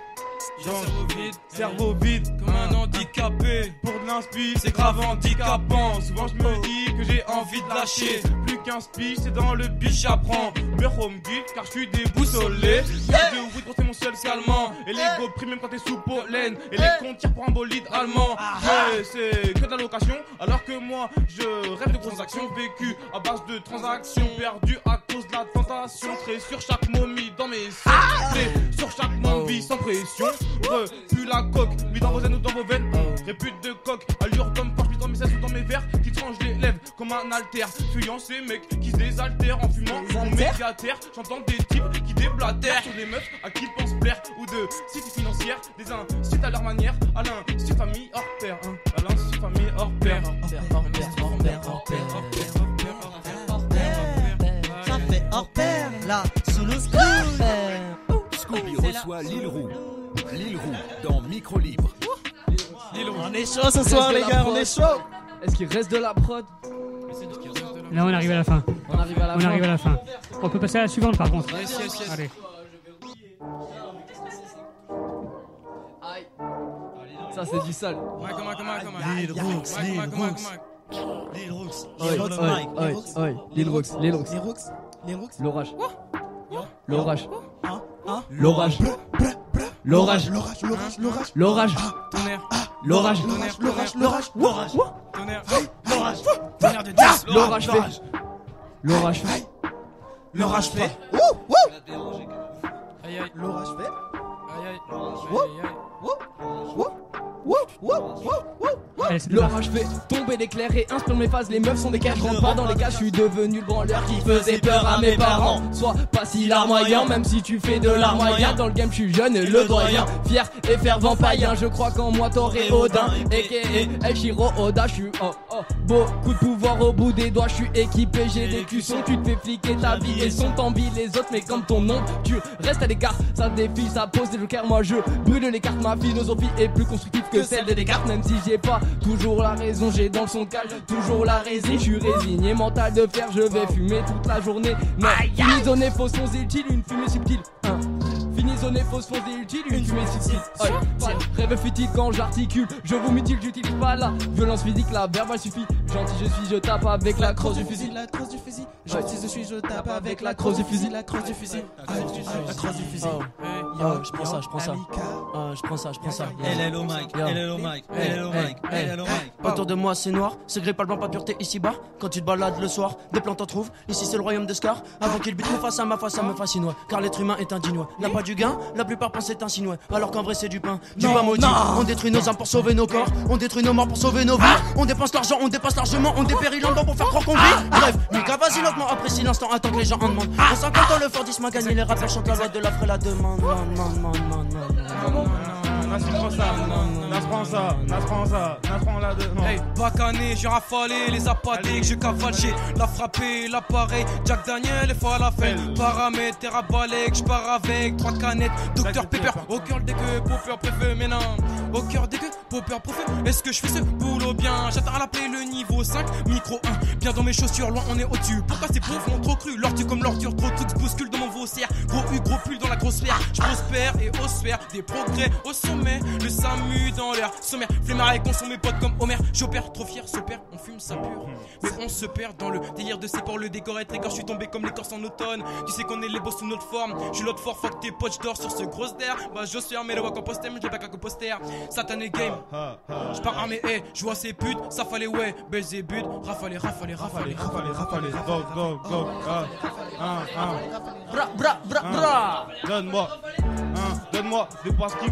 Cerveau vide. Comme un handicapé. Pour de l'inspi, C'est grave handicapant. Souvent je me dis que j'ai envie de lâcher. Plus qu'un speech, c'est dans le biche j'apprends. Me home guide car je suis déboussolé. De weed pour c'est mon seul calmant. Et l'ego prime même quand t'es sous pollen. Et les comptes tirent pour un bolide allemand. Ouais, c'est que de la location. Alors que moi je rêve de grosses actions vécues à base de transactions. Perdues à cause de la tentation. Très sur chaque momie dans mes seins. Sur chaque momie sans pression. Plus la coque, mis dans vos aines ou dans vos veines. Répute de coque, allure d'homme quand je mis dans mes 16 ou dans mes verres. Qui tranche les lèvres comme un alter. Fuyant ces mecs qui se désaltèrent en fumant mon médiateur. J'entends des types qui déblatèrent sur des meufs à qui ils pensent plaire. Ou de cités financières, des incites à leur manière. À l'insulte famille hors pair. À l'insulte famille hors pair. Ça fait hors pair là sous le school. Scooby reçoit Lil Roux. Lil Roux dans Micro Libre. On est chaud ce soir, les gars, on est chaud. Est-ce qu'il reste de la prod? Là, on arrive à la fin. On arrive à la fin. On peut passer à la suivante, par contre. Yes. Allez. Aïe. Ça, c'est du sale. Lil Roux. Lil Roux. Lil Roux. L'orage. L'orage. L'orage. L'orage. L'orage. L'orage. Tonnerre de Dieu. L'orage fait. L'orage fait. L'orage fait. Aïe aïe. L'orage fait. Allez, c'est L'orage fait tomber l'éclair et inspire mes phases. Les meufs sont des caches, je rentre pas dans les cases. Je suis devenu le branleur qui faisait peur à mes parents. Sois pas si larmoyant, même si tu fais de l'armoyen. Dans le game, je suis jeune et le doyen. Fier et fervent païen, je crois qu'en moi t'aurais Odin. A.K.A. El Shiro Oda, je suis beaucoup de pouvoir au bout des doigts. Je suis équipé, j'ai des cuissons. Tu te fais fliquer ta vie et son t'envie les autres. Mais comme ton nom, tu restes à l'écart. Ça défie, ça pose des jokers. Moi je brûle les cartes, ma philosophie est plus constructive que celle de Descartes. Même si j'ai pas toujours la raison, j'ai dans le son cage toujours la résine. Je suis résigné, mental de fer, je vais fumer toute la journée. Non, finisonné, fausse fonce utile, une fumée subtile. Finisonné, fausse fonce utile, une fumée subtile. Rêve futile quand j'articule, je vous mutile, j'utilise pas la violence physique, la verbale suffit. Gentil je suis, je tape avec la crosse du fusil. La crosse du fusil. Gentil je suis, je tape avec la crosse du fusil. La crosse du fusil. La crosse du fusil. Je prends ça. Je prends ça. Elle est au mic. Autour de moi c'est noir, ce gris pas le blanc, pas pureté ici-bas. Quand tu te balades le soir, des plantes t'en trouvent. Ici c'est le royaume de Scar. Avant qu'il bute face à ma face, ça me fascine, ouais. Car l'être humain est indigne, ouais. N'a pas du gain, la plupart pensent c'est un signe, ouais. Alors qu'en vrai c'est du pain, du pain maudit. On détruit nos âmes pour sauver nos corps. On détruit nos morts pour sauver nos vies. On dépense l'argent, on dépasse largement. On dépérit l'endroit pour faire croire qu'on vit. Bref, Mika vas-y lentement, apprécie l'instant, attends que les gens en demandent. On s'en compte dans le Fordisme a gagné, les rappeurs chantent la loi de l'offre et la demande. Hey, bacané, j'ai rafalé les appâtés que je cavale, j'ai la frappé, l'appareil, Jack Daniel et falafel, paramètres, terabalek, je pars avec 3 canettes, Dr Pepper, au cœur des queues, popper préfet, mais non, au cœur des queues, popper préfet, est-ce que je fais ce boulot bien, j'attends à l'appeler le niveau 5, micro 1, bien dans mes chaussures, loin on est au-dessus, pourquoi ces pauvres ont trop cru, l'ortu comme l'ordure, trop tout se bouscule dans mon vaussaire, gros U, gros pull dans la grosse sphère, je prospère et osphère, des progrès au sommet, le SAMU dans l'air, sommaire, flemmard et consomme mes potes comme Homer, j'opère, trop fier, s'opère, on fume, ça pure, mais on se perd dans le délire de ces ports, le décor est très corps, je suis tombé comme l'écorce en automne, tu sais qu'on est les boss sous notre forme, je suis l'autre fort, fuck tes potes, je dors sur ce gros d'air, bah j'ose faire mais le wack en poster, mais j'ai pas qu'à poster, satané game, je pars armé, je vois ces putes, ça fallait ouais, Belzébuth, rafalé, bra, donne-moi des passes qui,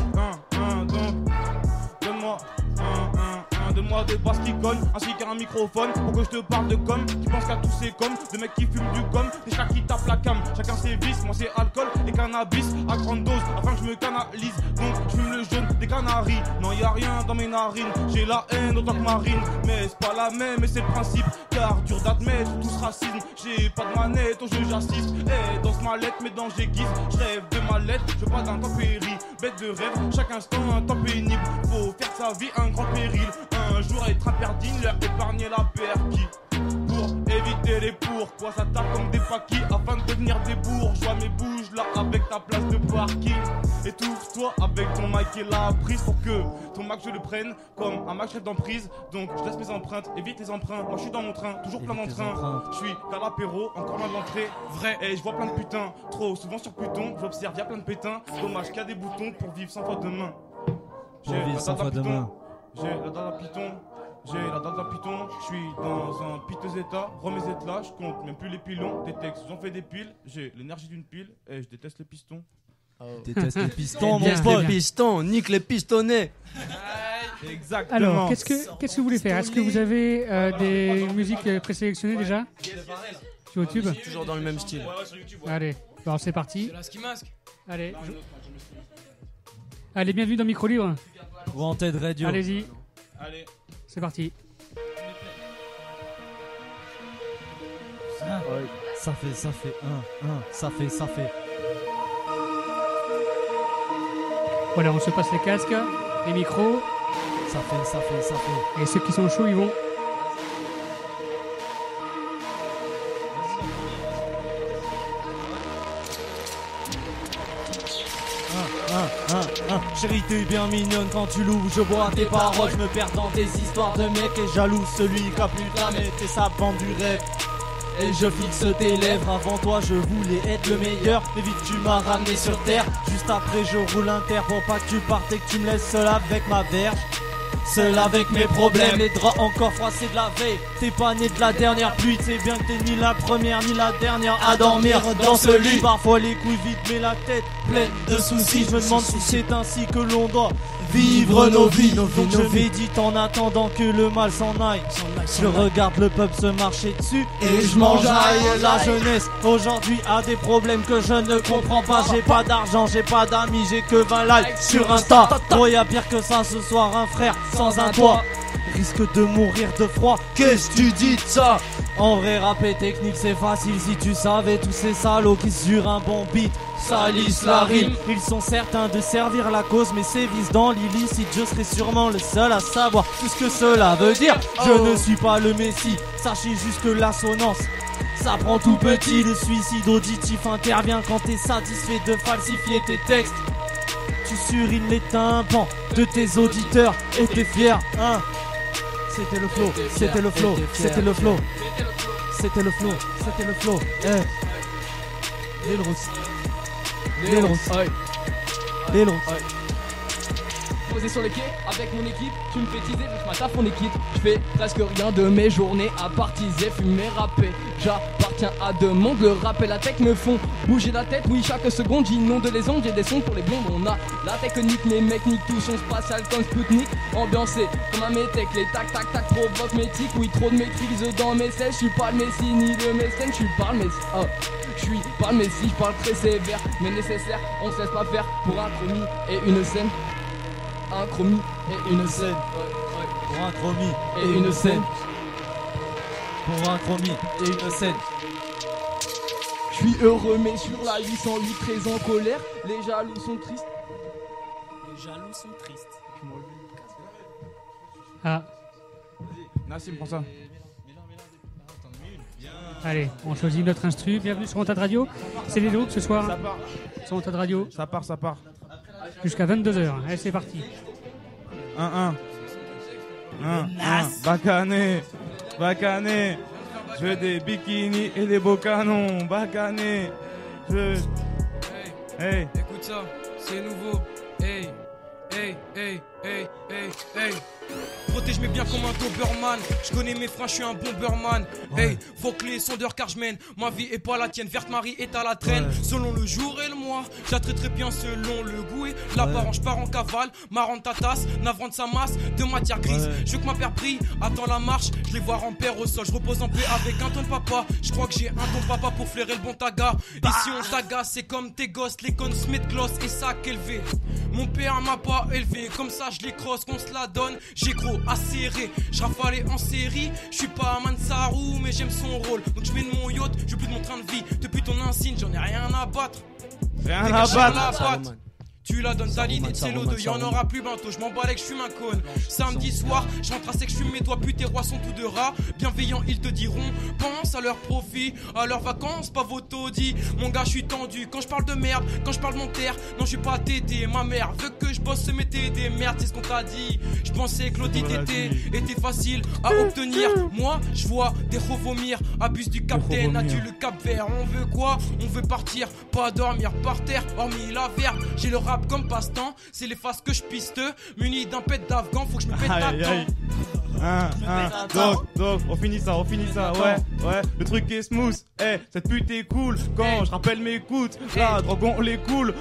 donne-moi des basses qui cognent, ainsi qu'un microphone pour que je te parle de com. Qui pense qu'à tous ces coms, de mecs qui fument du gomme, des chats qui tapent la cam. Chacun ses vices, moi c'est alcool et cannabis à grande dose afin que je me canalise. Donc je fume le jaune des canaries. Non y a rien dans mes narines, j'ai la haine autant que Marine. Mais c'est pas la même et c'est le principe, car dur d'admettre tout ce racisme. J'ai pas de manette, au jeu j'assiste. Et dans ce mallette, mes dents j'aiguise. Je rêve de mallette, je veux pas d'un temps péri. Bête de rêve, chaque instant un temps pénible. Faut faire de sa vie un grand péril. Un jour être imperdine, leur épargner la perquis. Pour éviter les pourquoi ça tape comme des paquis. Afin de devenir des bourgeois, mais bouge là avec ta place de parking. Étouffe-toi avec ton mic et la prise pour que ton Mac je le prenne comme un Mac chef d'emprise. Donc je laisse mes empreintes, évite les emprunts. Moi je suis dans mon train, toujours plein d'entrain. Je suis qu'à l'apéro, encore loin de l'entrée. Vrai, et je vois plein de putains. Trop souvent sur Pluton, j'observe y'a plein de pétins. Dommage qu'il y a des boutons pour vivre 100 fois demain. J'ai la date d'un python. J'ai la date d'un python. J'ai la date d'un python, je suis dans un piteux état, remets là, je compte même plus les pilons, des textes, j'en fais des piles, j'ai l'énergie d'une pile et je déteste les pistons. Déteste les pistons, mon pote. Les pistons, nique les pistonnets. Exactement. Alors, qu'est-ce que vous voulez faire? Est-ce que vous avez des musiques présélectionnées déjà sur YouTube? Toujours dans le même style. Allez, alors c'est parti. C'est là ce qui masque. Allez, allez, bienvenue dans Micro Libre. Wanted Radio. Allez-y. Allez. C'est parti. Ça fait, ça fait. Voilà, on se passe les casques, les micros. Ça fait. Et ceux qui sont chauds, ils vont. Chérie, t'es bien mignonne quand tu loues. Je bois tes paroles, je me perds dans tes histoires de mecs. Et jaloux celui qui a plus jamais été sa bande du rêve. Et je fixe tes lèvres, avant toi je voulais être le meilleur. Mais vite tu m'as ramené sur terre. Juste après je roule un terre pour pas que tu partes et que tu me laisses seul avec ma verge. Seul avec mes problèmes, les draps encore froissés de la veille. T'es pas né de la dernière pluie, c'est bien que t'es ni la première ni la dernière à dormir dans ce lit. Parfois les couilles vides mais la tête pleine de soucis. Je me demande si c'est ainsi que l'on doit vivre nos vies. Donc je médite en attendant que le mal s'en aille. Je regarde le peuple se marcher dessus et je m'enjaille. La jeunesse aujourd'hui a des problèmes que je ne comprends pas. J'ai pas d'argent, j'ai pas d'amis, j'ai que 20 likes sur Insta. Oh y'a pire que ça ce soir, un frère sans un toit risque de mourir de froid. Qu'est-ce que tu dis de ça? En vrai rapper technique c'est facile si tu savais. Tous ces salauds qui sur un bon beat salissent la rime. Ils sont certains de servir la cause mais sévissent dans l'illicite. Je serai sûrement le seul à savoir tout ce que cela veut dire. Je ne suis pas le messie, sachez juste que l'assonance ça prend tout petit. Le suicide auditif intervient quand t'es satisfait de falsifier tes textes. Tu surines les tympans de tes auditeurs et t'es fier, hein. C'était le flow, c'était le flow, c'était le flow, c'était le flow, c'était le flow. Lil Rousse, Lil Rousse, Lil Rousse. Posé sur les quais avec mon équipe, tu me fais teaser, je m'attaque mon équipe. Je fais presque rien de mes journées à part teaser, fumer, rapper. J'appartiens à deux mondes, le rap et la tech me font bouger la tête. Oui, chaque seconde j'inonde les ondes, j'ai des sons pour les blondes. On a la technique, mes mecs niquent tout son spatial comme Spoutnik. Ambiancé comme un métèque, les tac tac tac provoquent mes tics. Oui, trop de maîtrise dans mes selles, je suis pas le messie ni le mécène, je suis pas le messie. Oh. Je suis pas le messie, je parle très sévère, mais nécessaire, on se laisse pas faire pour un chromie et une scène. Un chromie et une scène. Pour un chromie et une scène. Pour un chromie et une scène. Je suis heureux mais sur la 808 très en colère. Les jaloux sont tristes. Les jaloux sont tristes. Ah. Nassim, prends ça. Allez, on choisit notre instru. Bienvenue sur Montade Radio. C'est les loups ce soir. Ça part. Sur Montade Radio. Ça part. Jusqu'à 22h. Allez, c'est parti. 1. Bacané. Je veux des bikinis et des beaux canons. Bacané. Hey, écoute ça, c'est nouveau. Hey. Protège-moi bien comme un Doberman. Je connais mes freins, je suis un bomberman. Hey, faut que les sondeurs car je mène ma vie et pas la tienne. Verte Marie est à la traîne. Selon le jour et le mois, je la traiterai bien selon le goût et l'apparence. Je pars en cavale, marrant ta tasse, navrant de sa masse de matière grise. Je veux que ma paire brille, attends la marche. Je les vois rampère au sol, je repose en paix avec un ton papa. Je crois que j'ai un ton papa pour flairer le bon taga. Ici on t'agace, c'est comme tes gosses, les cons se mettent gloss et sac élevé. Mon père m'a pas élevé, comme ça je les crosse, qu'on se la donne. J'ai gros acéré, je rafalais en série. Je suis pas Mansarou mais j'aime son rôle. Donc je mets de mon yacht, je veux plus de mon train de vie. Depuis ton insigne, j'en ai rien à battre. Rien à battre. Tu la donnes ta l'idée de c'est l'eau de y'en aura plus bientôt. Je m'en balais que je fume un cône. Samedi soir, je rentre à sec, je fume mes doigts, puis tes rois sont tous de rats. Bienveillants, ils te diront, pense à leur profit, à leurs vacances, pas vos taudis. Mon gars, je suis tendu quand je parle de merde, quand je parle de mon terre. Non, je suis pas tété, ma mère veut que je bosse, se mettait des merdes, c'est ce qu'on t'a dit. Je pensais que l'audit était facile à obtenir. Moi, je vois des gros vomir, abuse du capitaine, as-tu le cap vert? On veut quoi? On veut partir, pas dormir par terre, hormis la verbe. J'ai le rap comme passe-temps, c'est les faces que je piste. Muni d'un pet d'afghan, faut que je me pète à temps. Donc, on finit ça, ouais, le truc est smooth, cette pute est cool, quand je rappelle mes coudes, la drogue on les coule,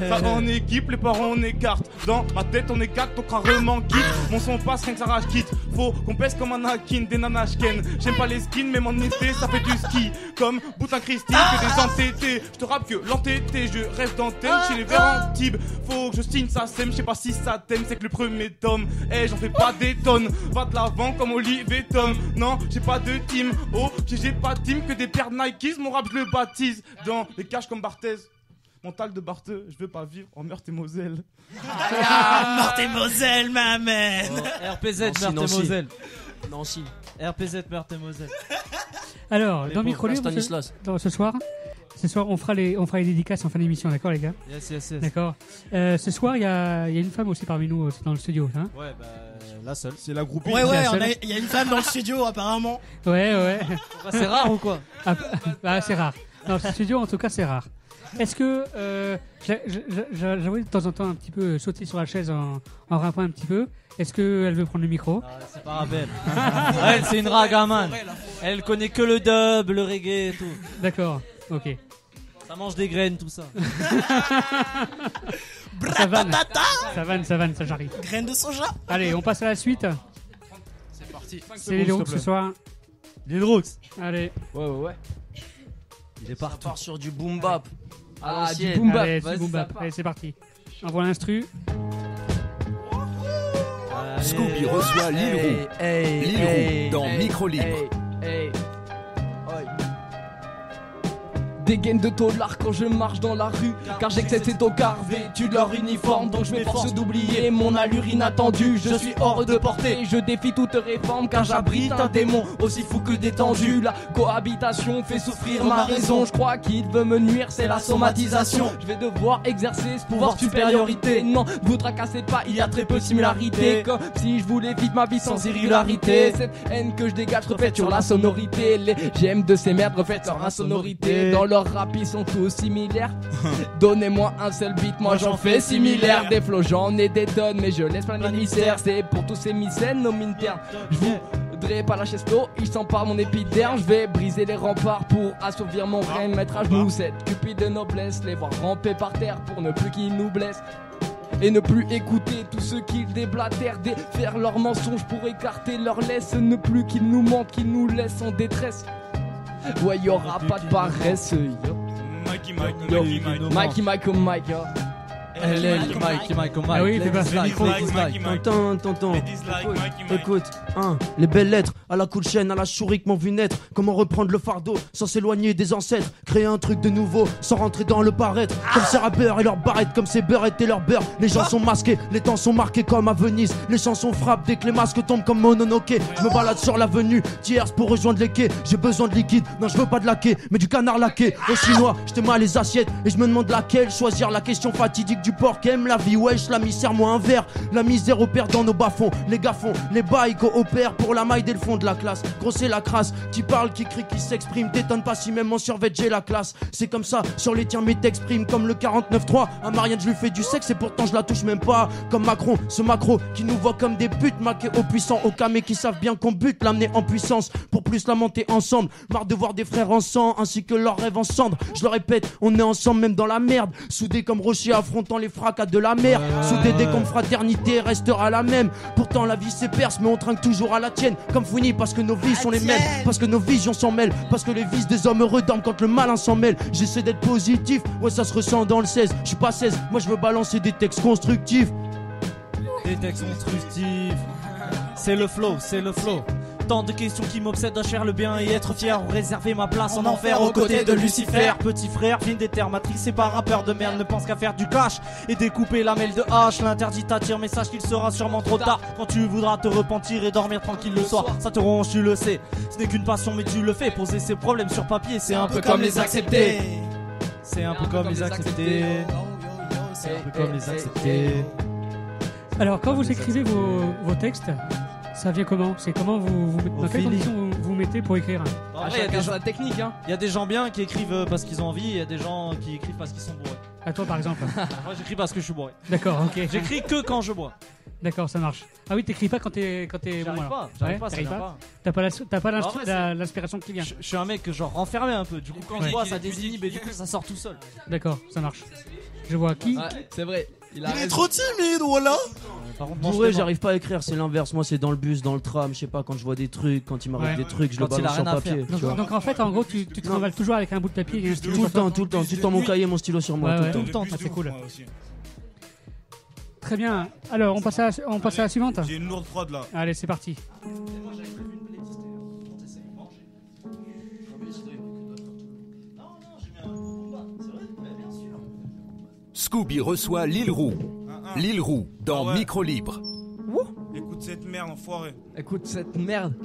ça en équipe, les parents on écarte, dans ma tête on est 4, ton rarement quitte, mon son passe, rien que ça rage quitte, faut qu'on pèse comme un Anakin, des nanashken, j'aime pas les skins, même en été, ça fait du ski, comme Boutin Christine, que des entêtés, je te rappe que l'entêté, je rêve d'antenne, chez les verts Antibes, faut que je signe ça sème, je sais pas si ça t'aime, c'est que le premier tome, j'en fais pas des tonnes, va de l'avant comme Olive et Tom, non, j'ai pas de team, oh, j'ai pas de team, que des paires Nikes, mon rap je le baptise, dans les caches comme Barthez. Mental de Bartheux, je veux pas vivre en Meurthe-et-Moselle. Meurthe-et-Moselle, ma man. RPZ, Nancy, Meurthe-et-Moselle. Nancy. RPZ, Meurthe-et-Moselle. Alors, Les dans pauvres, Micro Libre, Stanislas. ce soir, on fera les dédicaces en fin d'émission, d'accord les gars? Yes. D'accord. Ce soir, il y a une femme aussi parmi nous dans le studio, hein? Ouais, la seule. C'est la groupie. Ouais, il y a une femme dans le studio apparemment. Ouais. C'est rare ou quoi? C'est rare. Dans ce studio, en tout cas, c'est rare. Est-ce que j'avoue de temps en temps un petit peu sauter sur la chaise en rappant un petit peu. Est-ce qu'elle veut prendre le micro? C'est pas Rabel. Elle, c'est une ragaman. Elle connaît que le dub, le reggae et tout. D'accord, ok. Ça mange des graines, tout ça. Ça vanne, ça j'arrive. Graines de soja. Allez, on passe à la suite. C'est parti. C'est Lil Rooks ce soir. Lil Rooks. Allez. Ouais. Il est partout. Ça part sur du boom bap. Du boom bap. Allez, du boom bap. Allez, c'est parti. Envoie l'instru. Scooby reçoit Lil Roux. Lil Roux dans Micro Libre. Des gaines de tôlard quand je marche dans la rue, car j'excède ces tocards vêtus de leur uniforme. Donc je m'efforce d'oublier mon allure inattendue. Je suis hors de portée, je défie toute réforme, car j'abrite un démon aussi fou que détendu. La cohabitation fait souffrir ma raison. Je crois qu'il veut me nuire, c'est la somatisation. Je vais devoir exercer ce pouvoir de supériorité. Non, ne vous tracassez pas, il y a très peu de similarité. Comme si je voulais vivre ma vie sans irrégularité. Cette haine que je dégage reflète sur la sonorité. Les gemmes de ces merdes reflètent leur insonorité. Dans leur rap ils sont tous similaires. Donnez-moi un seul beat, moi j'en fais similaire. Des flots j'en ai des tonnes, mais je laisse plein d'émissaires. C'est pour tous ces mycènes, nos minternes. Je voudrais pas lâcher ce lot, il s'empare mon épiderme. Je vais briser les remparts pour assouvir mon règne. Mettre à genoux cette cupide de noblesse. Les voir ramper par terre pour ne plus qu'ils nous blessent. Et ne plus écouter tous ceux qui déblatèrent, défaire leurs mensonges pour écarter leur laisse. Ne plus qu'ils nous mentent, qu'ils nous laissent en détresse. Ouais, y'aura pas de paresse. Mikey, yo. Ah oui, fais pas le micro. Tonton. Écoute, les belles lettres, à la coup de chaîne, à la chourie que m'ont vu naître. Comment reprendre le fardeau sans s'éloigner des ancêtres. Créer un truc de nouveau sans rentrer dans le paraître. Comme ces rappeurs et leurs barrettes, comme ces beurrettes et leurs beurres. Les gens sont masqués, les temps sont marqués comme à Venise. Les chansons frappent dès que les masques tombent comme Mononoke. Je me balade sur l'avenue, tiers pour rejoindre les quais. J'ai besoin de liquide, non je veux pas de laqué, mais du canard laqué. Au chinois, j'étais mal les assiettes et je me demande laquelle choisir. La question fatidique du porc aime la vie, wesh, la misère, moi un verre. La misère opère dans nos bas-fonds, les gars-fonds, les bails coopèrent pour la maille dès le fond de la classe. Gros c'est la crasse, qui parle, qui crie, qui s'exprime. T'étonne pas si même en survêt j'ai la classe. C'est comme ça, sur les tiens mais t'exprimes comme le 49.3. À Marianne je lui fais du sexe et pourtant je la touche même pas. Comme Macron, ce macro qui nous voit comme des putes. Maqués aux puissants, aux camés qui savent bien qu'on bute. L'amener en puissance pour plus la monter ensemble. Marre de voir des frères en sang ainsi que leurs rêves en cendres. Je le répète, on est ensemble même dans la merde. Soudés comme rochers affrontant les fracas de la mer. Soudés dès comme fraternité restera la même. Pourtant la vie s'éperce mais on trinque toujours à la tienne. Comme Fouini parce que nos vies sont les mêmes. Parce que nos visions s'en mêlent. Parce que les vices des hommes heureux dorment quand le malin s'en mêle. J'essaie d'être positif, ouais ça se ressent dans le 16. Je suis pas 16, moi je veux balancer des textes constructifs. Des textes constructifs. C'est le flow. Tant de questions qui m'obsèdent, cher le bien et être fier. Ou réserver ma place en enfer aux côtés de Lucifer. Petit frère, film des terres matricés par rappeur de merde. Ne pense qu'à faire du cash et découper la mêle de hache. L'interdit t'attire, mais sache qu'il sera sûrement trop tard. Quand tu voudras te repentir et dormir tranquille le soir. Ça te ronge, tu le sais. Ce n'est qu'une passion, mais tu le fais. Poser ses problèmes sur papier, c'est un peu comme les accepter. C'est un peu comme les accepter. C'est un peu comme les accepter. Alors, quand vous écrivez vos textes, ça vient comment? C'est comment dans quelles conditions vous mettez pour écrire? Après, il y a des gens techniques, hein. Il y a des gens bien qui écrivent parce qu'ils ont envie, et il y a des gens qui écrivent parce qu'ils sont bourrés. À toi, par exemple? Moi, j'écris parce que je suis bourré. D'accord, ok. J'écris que quand je bois. D'accord, ça marche. Ah oui, t'écris pas quand t'es J'arrive pas, ça vient pas. T'as pas l'inspiration qui vient. Je suis un mec genre renfermé un peu. Du coup, quand je bois, ça désinhibe et du coup, ça sort tout seul. D'accord, ça marche. Je vois qui. Ouais, c'est vrai. Il est trop timide, voilà. Bourré, j'arrive pas à écrire, c'est l'inverse. Moi, c'est dans le bus, dans le tram, je sais pas, quand je vois des trucs, quand il m'arrive des trucs, je le balance sur papier. Donc en fait, en gros, tu te travailles toujours avec un bout de papier et un stylo. Tout le temps, mon cahier, mon stylo sur moi, tout le temps. Ça, c'est cool. Très bien. Alors, on passe à la suivante. J'ai une lourde prod là. Allez, c'est parti. Scooby reçoit Lil Roux. Lil Roux dans Micro Libre. Écoute cette merde, enfoiré. Écoute cette merde.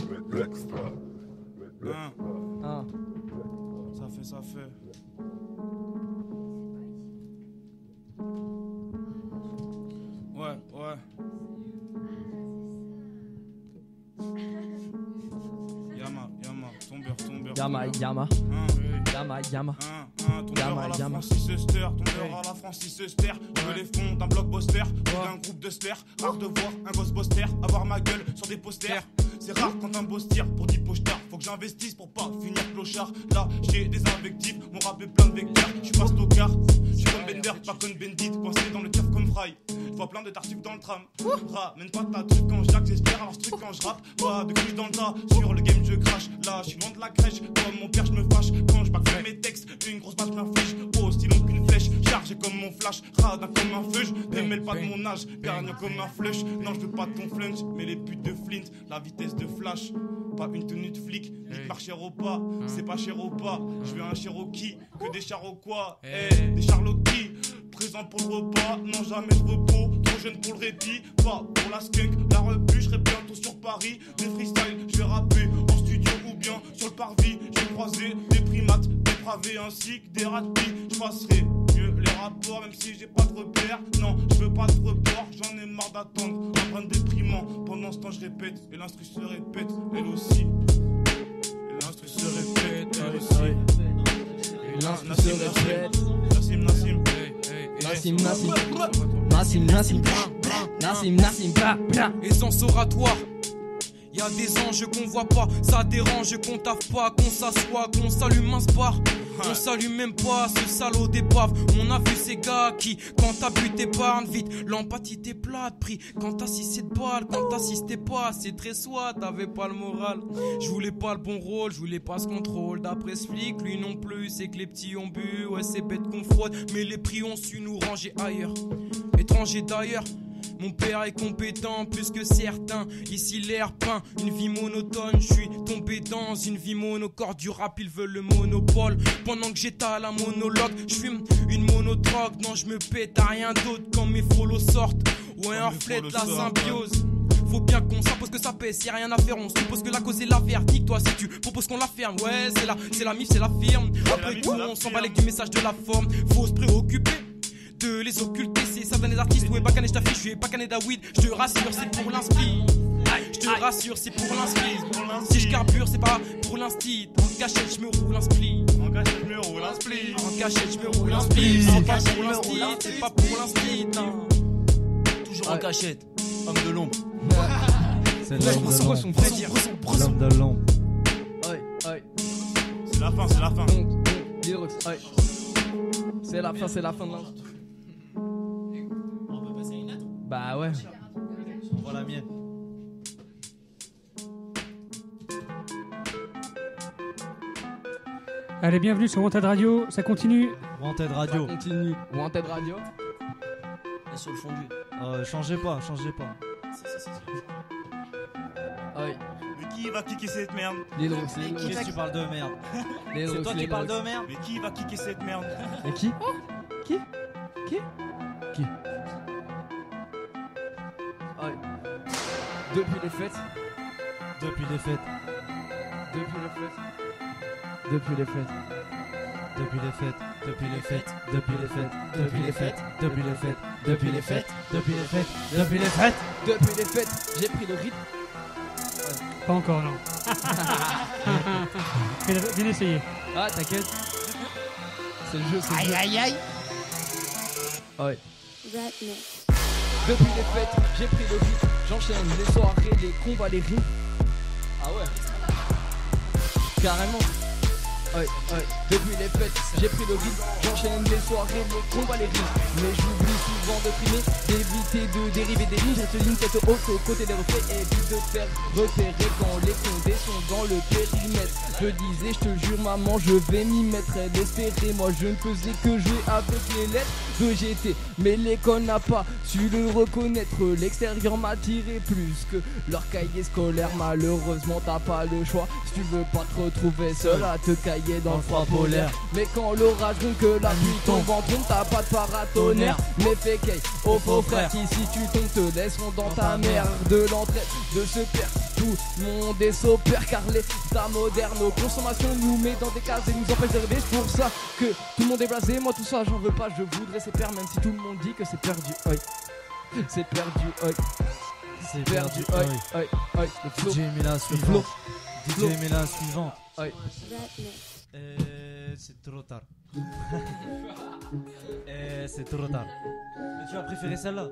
Ça fait. Ouais. Yama, tomber. Yama. Tombeur à la Francis Huster, je me les fonds d'un blockbuster, d'un groupe de sters. Rare de voir un ghostbuster avoir ma gueule sur des posters. C'est rare quand un boss tire pour 10 pochetard. Faut que j'investisse pour pas finir clochard. Là, j'ai des invectives, mon rap est plein de vecteurs. J'suis pas stocard, j'suis comme Bender, pas comme Bendit. Coincé dans le cœur comme Fry. J'vois plein de tartuffes dans le tram. Ramène pas ta truc quand j'jack, j'espère avoir ce truc quand j'rappe. Pas de cruche dans le tas, sur le game je crache. Là, j'suis loin de la crèche, comme mon père j'me fâche. Quand j'bacle mes textes, une grosse balle m'inflige. Oh, style qu'une flèche, chargé comme mon flash. Radin comme un feuge, démêle pas de mon âge. Gagnant comme un flush, non j'veux pas de ton flunch. Mais les putes de Flint, la vitesse de flash. Pas une tenue de flic, ni marcher au pas. C'est pas cher au pas, je veux un Cherokee. Que des chars au quoi, des Charlotti. Présent pour le repas, non jamais de repos. Trop jeune pour le répit, pas pour la skunk. La repu, je serai bientôt sur Paris. Des freestyles, je vais rapper en studio ou bien sur le parvis. J'ai croisé des primates dépravés ainsi que des ratés. Je passerai mieux les rapports, même si j'ai pas de repères. Non, je veux pas de report, j'en ai marre d'attendre. Un brin déprimant, pendant ce temps je répète. Et l'instru se répète, elle aussi. Et l'instru se répète, elle aussi. Et l'instru se répète. Nassim, Essence oratoire. Y'a des anges qu'on voit pas, ça dérange qu'on taffe pas, qu'on s'assoit, qu'on s'allume un spar. On s'allume même pas ce salaud d'épave. On a vu ces gars qui, quand t'as bu t'épargnes vite. L'empathie t'es plate, prix. Quand t'as 6 balles, quand t'assistais pas, c'est très soit, t'avais pas le moral. Je voulais pas le bon rôle, je voulais pas ce contrôle. D'après ce flic, lui non plus, c'est que les petits ont bu. Ouais, c'est bête qu'on fraude, mais les prix ont su nous ranger ailleurs. Étranger d'ailleurs. Mon père est compétent plus que certains. Ici l'air peint, une vie monotone. Je suis tombé dans une vie monocorde. Du rap ils veulent le monopole. Pendant que j'étale un monologue, je fume une monodrogue. Non je me pète à rien d'autre quand mes follow sortent. Ouais on reflète la symbiose. Faut bien qu'on s'impose que ça pèse, y'a rien à faire, on suppose que la cause est la verdict. Toi si tu proposes qu'on la ferme, ouais c'est la mif, c'est la firme. Après tout on s'en bat avec du message de la forme. Faut se préoccuper de les occulter, c'est certains des artistes. Ouais, Bakané, je t'affiche, je suis Bakané David. Je te rassure, c'est pour l'inspi. Je te rassure, c'est pour l'inspi. Si je carbure, c'est pas pour l'instit. En cachette, je me roule un split. En cachette, je me roule un split. En cachette, je me roule un split. C'est pas pour l'instit, c'est pas pour l'instit. Toujours en cachette, homme de l'ombre. C'est l'homme de l'ombre. C'est la fin, c'est la fin. C'est la fin de l'instru. On peut passer à une lettre? Bah ouais. On voit la mienne. Allez, bienvenue sur Wanted Radio, ça continue. Wanted Radio. Ça continue. Wanted Radio. Et sur le fondu. Changez pas. Si. Ouais. Mais qui va kicker cette merde? Qu'est-ce que tu parles de merde? C'est toi qui parles de merde? Mais qui va kicker cette merde? Et qui? Ouais. Depuis les fêtes. J'ai pris le rythme. Pas encore, non. Bien essayé. Ah, t'inquiète. C'est le jeu, c'est le jeu. Aïe. Ouais. Depuis les fêtes, j'ai pris le rythme. J'enchaîne les soirées, les combats, les rimes. Ah ouais. Carrément. Ouais. Depuis les fêtes, j'ai pris le rythme. J'enchaîne les soirées, les combats, les rimes. Mais j'oublie souvent souvent de trimer, d'éviter de dériver des lignes. Reste ligne tête haute aux côtés des reflets et puis de faire repérer quand les condés sont dans le périmètre. Je disais, je te jure maman, je vais m'y mettre. Elle espérait, moi je ne faisais que jouer avec les lettres de GT. Mais l'école n'a pas su le reconnaître. L'extérieur m'a tiré plus que leur cahier scolaire. Malheureusement t'as pas le choix si tu veux pas te retrouver seul à te cailler dans le froid polaire. Mais quand l'orage gronde que la pluie tombe en trompe, t'as pas de paratonnerre. Mais fais qu'aille au faux frère qui si tu tombes te laisseront dans ta merde. De l'entraide de ce père, tout le monde est sopère car l'état moderne nos consommations nous met dans des cases et nous empêche de rêver. C'est pour ça que tout le monde est blasé, moi tout ça j'en veux pas, je voudrais c'est perdre même si tout le monde dit que c'est perdu. Oi. C'est perdu, oi. C'est perdu, oi. Oi. DJ met la suivante. DJ met la suivante. Oi. C'est trop tard. C'est trop tard. Mais tu as préféré celle-là?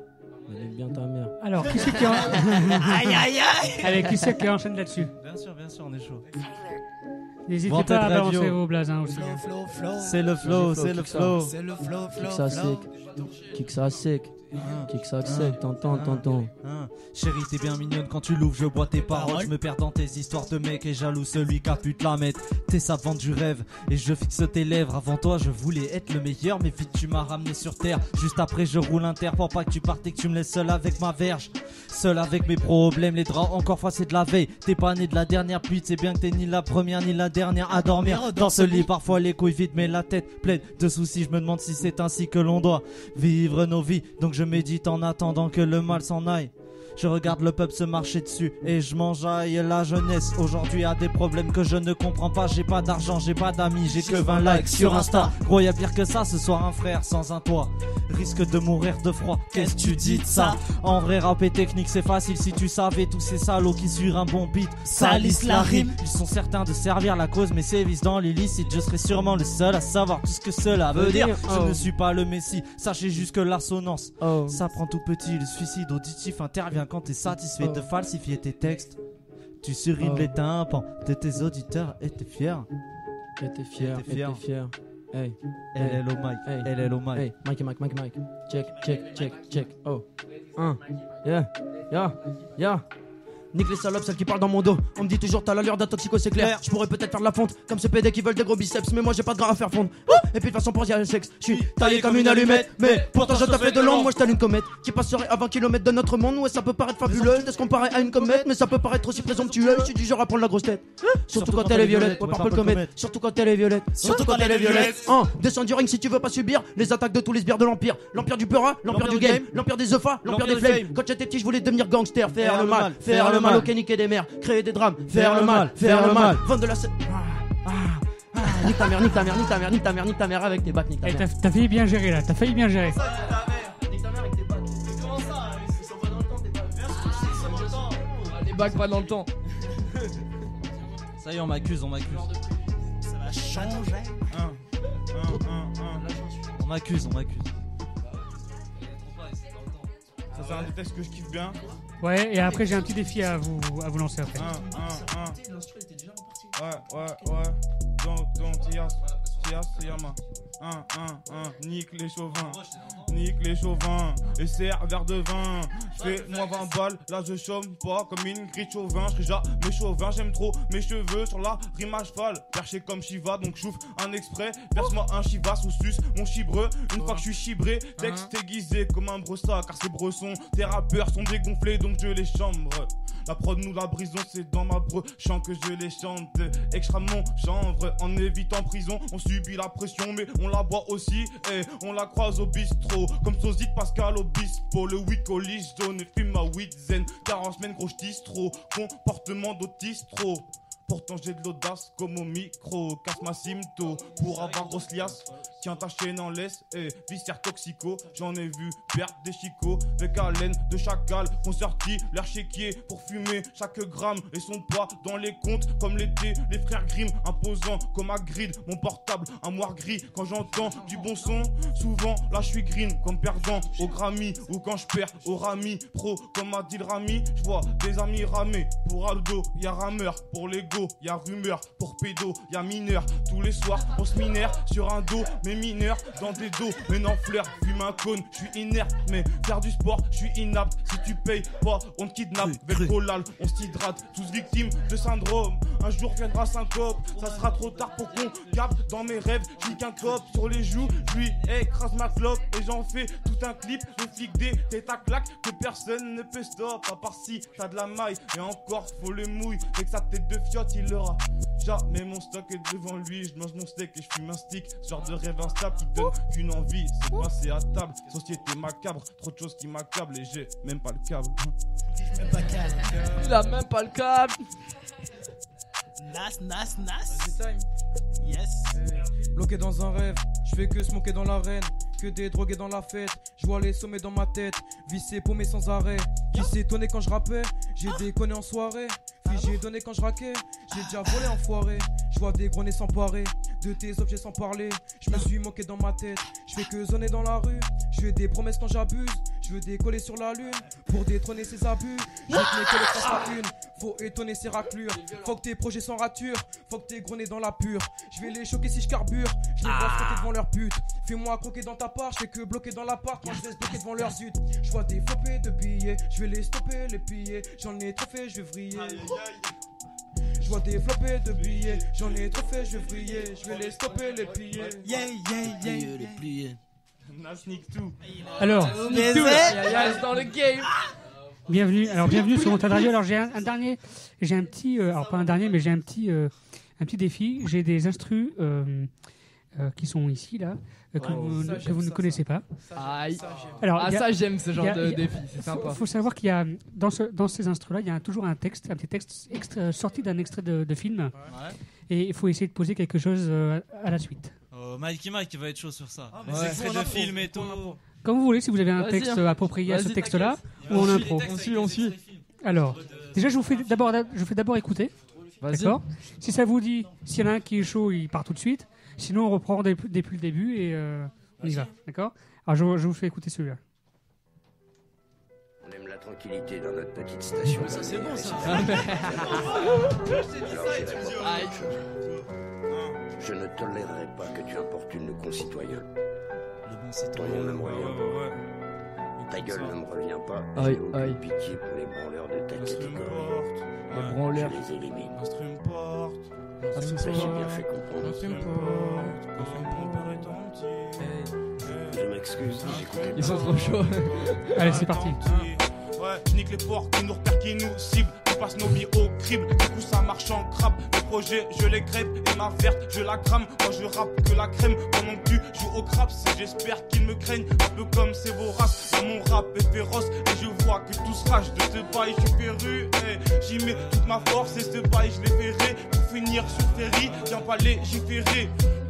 Elle est bien ta mère. Alors, qui c'est qui Aïe aïe aïe. Allez, qui c'est qui enchaîne là-dessus? Bien sûr, on est chaud. N'hésitez pas à balancer vos blazes aussi. C'est le flow, c'est le flow. Kick ça sec. Kick ça sec. Kick ça sec, t'entends. Chérie, t'es bien mignonne quand tu l'ouvres, je bois tes paroles. Je me perds dans tes histoires de mec et jaloux celui qui a pu te la mettre. T'es savante du rêve et je fixe tes lèvres. Avant toi, je voulais être le meilleur, mais vite tu m'as ramené sur terre. Juste après, je roule inter pour pas que tu partes et que tu me laisses seul avec ma verge. Seul avec mes problèmes, les draps encore froissés de la veille. T'es pas né de la dernière pluie, c'est bien que t'es ni la première ni la dernière à dormir. Dans ce lit, parfois les couilles vides, mais la tête pleine de soucis. Je me demande si c'est ainsi que l'on doit vivre nos vies. Donc je médite en attendant que le mal s'en aille. Je regarde le peuple se marcher dessus et je m'enjaille. La jeunesse aujourd'hui a des problèmes que je ne comprends pas. J'ai pas d'argent, j'ai pas d'amis, j'ai que 20 likes sur Insta. Gros y'a pire que ça, ce soir un frère sans un toit risque de mourir de froid. Qu'est-ce que tu dis de ça? En vrai rap et technique c'est facile si tu savais. Tous ces salauds qui sur un bon beat salissent la rime. Ils sont certains de servir la cause mais sévissent dans l'illicite. Je serai sûrement le seul à savoir tout ce que cela veut dire. Je ne suis pas le messie, sachez juste que l'assonance ça prend tout petit. Le suicide auditif intervient quand t'es satisfait de falsifier tes textes. Tu surrimes les tympans de tes auditeurs et t'es fier. Et t'es fier. Hey. Elle est au mic. Elle est au mic. Hey, Mike. Check. Oh. Yeah. Nique les salopes, celles qui parlent dans mon dos. On me dit toujours t'as l'allure d'un toxico, c'est clair. Je pourrais peut-être faire de la fonte comme ce PD qui veulent des gros biceps. Mais moi j'ai pas de gras à faire fondre. Et puis de toute façon pour y aller sexe, je suis taillé comme une allumette. Mais pourtant je te fais de l'ombre. Moi je t'allume une comète qui passerait à 20 km de notre monde. Ouais ça peut paraître fabuleux de se comparer à une comète. Mais ça peut paraître aussi présomptueux. Je suis du genre à prendre la grosse tête. Surtout quand elle est violette. Ouais parle comète. Surtout quand elle est violette. Descends du ring si tu veux pas subir les attaques de tous les sbires de l'empire. L'empire du Peura, l'empire du game, l'empire des eufas, l'empire des flammes. Quand j'étais petit je voulais devenir gangster. Faire le mal, ok niquer des mères, créer des drames, faire le mal, vendre de la nique ta mère avec tes bacs, nique ta mère. T'as failli bien gérer là, Nique ta mère avec tes bacs. Comment ça? Ils sont pas dans le temps, t'es pas les bacs pas dans le temps. Ça y est, on m'accuse. Ça va changer. On m'accuse. Ça c'est un des textes que je kiffe bien. Ouais, et après j'ai un petit défi à vous lancer après. Ouais. Donc, Yama. Nique les chauvins. Et serre verre de vin. Fais-moi 20 balles, là je chôme pas comme une grille de chauvin. Je serai jamais chauvin, j'aime trop mes cheveux sur la rime à cheval. Perché comme Shiva, donc j'ouvre un exprès. Verse-moi un Shiva sous sus, mon chibreux. Une fois que je suis chibré, texte aiguisé comme un brossard. Car ces bressons, tes rappeurs sont dégonflés, donc je les chambre. La prod nous la brisons, c'est dans ma breu chant que je les chante. Extrêmement chanvre, en évitant prison, on subit la pression, mais on la boit aussi. Et on la croise au bistrot, comme Sosie de Pascal Obispo. Le week au lit jaune et fume ma weed zen. Car en semaine gros j'tisse trop, comportement d'autiste trop. Pourtant j'ai de l'audace comme au micro. Casse ma sympto pour avoir grosse liasse. Tiens ta chaîne en laisse et viscère toxico. J'en ai vu perdre des chicots avec haleine de chacal. Qu'on sortit leur chéquier pour fumer chaque gramme. Et son poids dans les comptes comme l'été les frères Grimm. Imposant comme Hagrid, mon portable un moire gris. Quand j'entends du bon son, souvent là je suis green. Comme perdant au Grammy ou quand je perds au Rami. Pro comme Adil Rami, je vois des amis ramer. Pour Aldo y'a rameur, pour l'ego pédo, y'a rumeur pour pédo, y'a mineur. Tous les soirs, on se minère sur un dos, mais mineur dans des dos. Mais non, fleur, fume un cône, je suis inerte, mais faire du sport, je suis inapte. Si tu payes pas, on te kidnappe. Velcolal, on s'hydrate, tous victimes de syndrome. Un jour viendra syncope, ça sera trop tard pour qu'on capte. Dans mes rêves, je suis qu'un cop sur les joues, je lui écrase ma clope et j'en fais tout un clip. Le flic des têtes à claque que personne ne peut stop. À part si t'as de la maille et encore faut le mouille. Avec sa tête de fiotte, il aura jamais mon stock est devant lui. Je mange mon steak et je fume un stick. Ce genre de rêve instable qui donne qu'une envie, c'est passer à table. Société macabre, trop de choses qui m'accablent et j'ai même pas le câble. Il a même pas le câble. Nas. Yes. Bloqué dans un rêve, je fais que smoker dans l'arène. Que des drogués dans la fête, je vois les sommets dans ma tête. Vissé, paumé sans arrêt. Qui s'est étonné quand je rappais, j'ai déconné en soirée. J'ai donné quand je raquais, j'ai déjà volé enfoiré. Je vois des grenets s'emparer de tes objets sans parler. Je me suis moqué dans ma tête, je fais que zoner dans la rue. Je fais des promesses quand j'abuse, je veux décoller sur la lune. Pour détrôner ses abus, je veux que les fassent la une. Faut étonner ses raclures, faut que tes projets sans rature. Faut que tes grenets dans la pure, je vais les choquer si je carbure. Je les vois frotter devant leur pute. Fais-moi croquer dans ta part, je fais que bloquer dans l'appart. Moi je reste bloqué devant leur zut. Je vois des flopés de billets, je vais les stopper, les piller. J'en ai trop fait, je vais vriller. Je vois des flopés de billets, j'en ai trop fait, je vais vriller. Je vais les stopper, les plier. Les plier. Alors, dans le game. Bienvenue sur Wanted Radio. Alors j'ai un petit, alors pas un dernier, mais j'ai un petit défi. J'ai des instrus qui sont ici là, que vous ne connaissez pas. Alors, ça j'aime ce genre de défi, c'est sympa. Il faut savoir qu'il y a dans ces instrus-là, il y a toujours un petit texte sorti d'un extrait de film, et il faut essayer de poser quelque chose à la suite. Mikey Mike va être chaud sur ça. Les extraits de film et tout. Comme vous voulez, si vous avez un texte approprié à ce texte-là, ou en impro. On suit. Alors, déjà, je vous fais d'abord écouter. D'accord. Si ça vous dit, s'il y en a un qui est chaud, il part tout de suite. Sinon, on reprend depuis le début et on y va. D'accord. Alors, je vous fais écouter celui-là. On aime la tranquillité dans notre petite station. Ça, c'est bon, ça. Je ne tolérerai pas que tu importunes nos concitoyens. Ton nom ne me revient pas. Ta gueule ne me revient pas. J'ai aucune pitié pour les branleurs de ta catégorie. Les branleurs. Je les élimine. Ça, j'ai bien fait comprendre. Je m'excuse, j'écoutais. Ils sont trop chauds. Allez, c'est parti. Ouais, je nique les porcs qui nous repèrent, qui nous ciblent. On passe nos vies au crible, du coup ça marche en crabe. Les projets, je les crêpe et ma verte, je la crame. Moi je rappe que la crème, pendant que tu joues au craps. J'espère qu'ils me craignent, un peu comme c'est vorace. Mon rap est féroce et je vois que tout se rage de ce bail. Je suis féru, j'y mets toute ma force et ce bail je l'ai ferré. Pour finir sur Ferry, viens pas légiférer.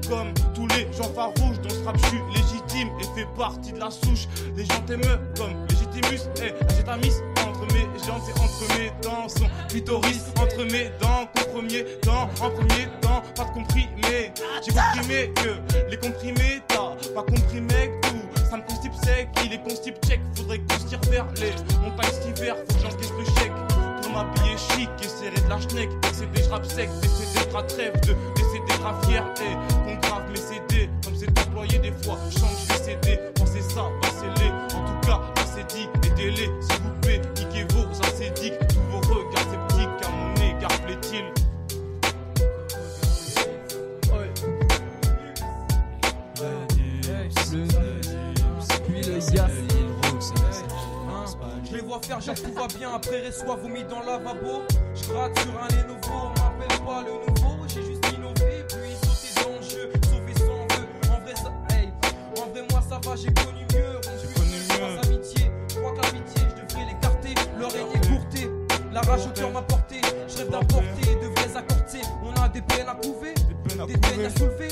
Comme tous les gens farouches, dans ce rap je suis légitime et fais partie de la souche. Les gens t'aiment comme Légitimus, j'ai ta miss entre mes jambes et entre mes dents. Son clitoris entre mes dents, en premier temps, pas de comprimé. J'ai comprimé que les comprimés, t'as pas compris mec, tout ça me constipe sec, il est constipe check. Faudrait que je tire vers les montagnes cet hiver, faut que j'encaisse le chèque. Pour m'habiller chic et serrer de la schneck, décédé je rappe sec, décédé je trêve de décédé grave fier et qu'on grave mes CD, comme c'est employé des fois, je sens que je vais céder, pensez ça, passez-les, en tout cas, acédique, aidez-les, s'il vous plaît, niquez vos acédiques, tous vos regards sceptiques, à mon égard plaît-il. Je les vois faire genre tout va bien, après reçoit vomi dans le lavabo. Je gratte sur un Lenovo, on m'appelle pas le nouveau. J'ai juste innové, puis sauté dans le jeu, sauvé sans vœu. En vrai ça, en vrai moi ça va, j'ai connu mieux. Sans amitié, je crois que l'amitié, je devrais l'écarter. Leur est écourté, la rage au cœur m'a porté. Je rêve d'apporter de vrais accords. On a des peines à couver, des peines à soulever.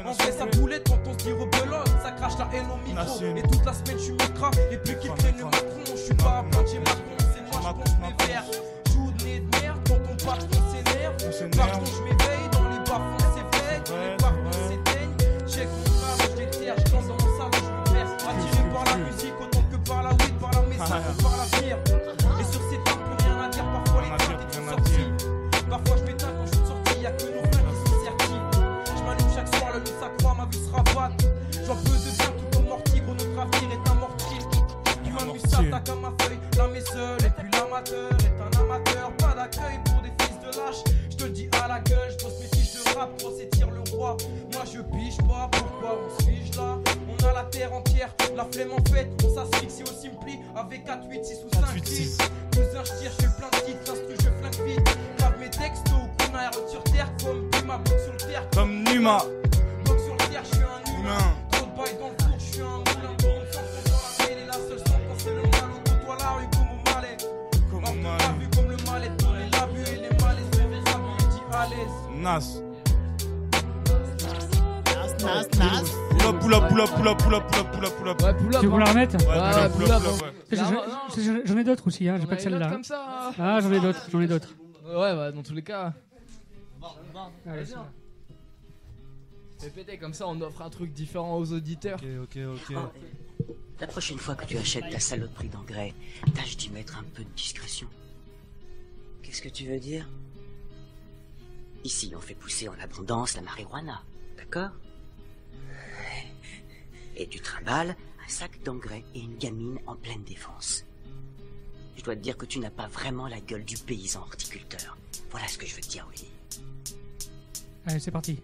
En vrai ça boulette quand on se dit rebelote, ça crache la haine au micro. Et toute la semaine je suis micra, et puis qu'ils craignent le Macron. Je suis pas à plaindre, j'ai Macron, c'est moi je pense mes verres. Joue de nez de merde quand on patron s'énerve. Pardon je m'éveille, dans les bas-fonds c'est vrai, dans les bas-fonds s'éteignent. Check mon frère, je déterre, je danse dans mon salon, je me verse. Attiré par la musique autant que par la weed, par la message ou par la bière. Et sur ces temps plus rien à dire, parfois les trains sont sortis. Parfois je m'éteins quand je suis y'a que nos frères qui sont certifs. J'm'allume chaque soir, la nuit s'accroît, ma vue sera vague. J'en peux de bien tout comme mortier, gros notre avenir est un mortier. Tu m'amuses, s'attaque à ma feuille, l'âme est seule et puis l'amateur est un amateur. Pas d'accueil pour des fils de lâche, je te le dis à la gueule, je pose mes fiches de rap pour s'étire le roi. Moi je pige pas, pourquoi on se fige là? On a la terre entière, la flemme en fait, on s'asphyxie au simpli avec 4, 8, 6 ou 5 6. Cousin je tire, je fais plein de titres, l'instru je flingue vite. Grave mes textos, qu'on a R sur terre comme Numa, bloc sur le terre. Comme Numa. Bloc sur le terre, je suis un humain. Trop de bail dans le four, je suis un moulin. Pour une sorte de dans la est la seule sorte quand c'est le mal au dos, toi la rue comme au malais. Comme au malais. La vue comme le malais, pour les labus et les malaises, je vais les dit à l'aise. Nas. Nas. Pull up. Ouais, pull up. Tu veux la remettre? Ouais, pull up. J'en ai d'autres aussi, hein. J'ai pas que celle-là. Comme ça. Ah, j'en ai d'autres. Ouais, bah, dans tous les cas. Allez, c'est Fais péter comme ça, on offre un truc différent aux auditeurs. Ok. La prochaine fois que tu achètes ta saloperie d'engrais, tâche d'y mettre un peu de discrétion. Qu'est-ce que tu veux dire? Ici, on fait pousser en abondance la marijuana, d'accord? Et tu trimbales un sac d'engrais et une gamine en pleine défense. Je dois te dire que tu n'as pas vraiment la gueule du paysan horticulteur. Voilà ce que je veux te dire, Willy. Allez, c'est parti.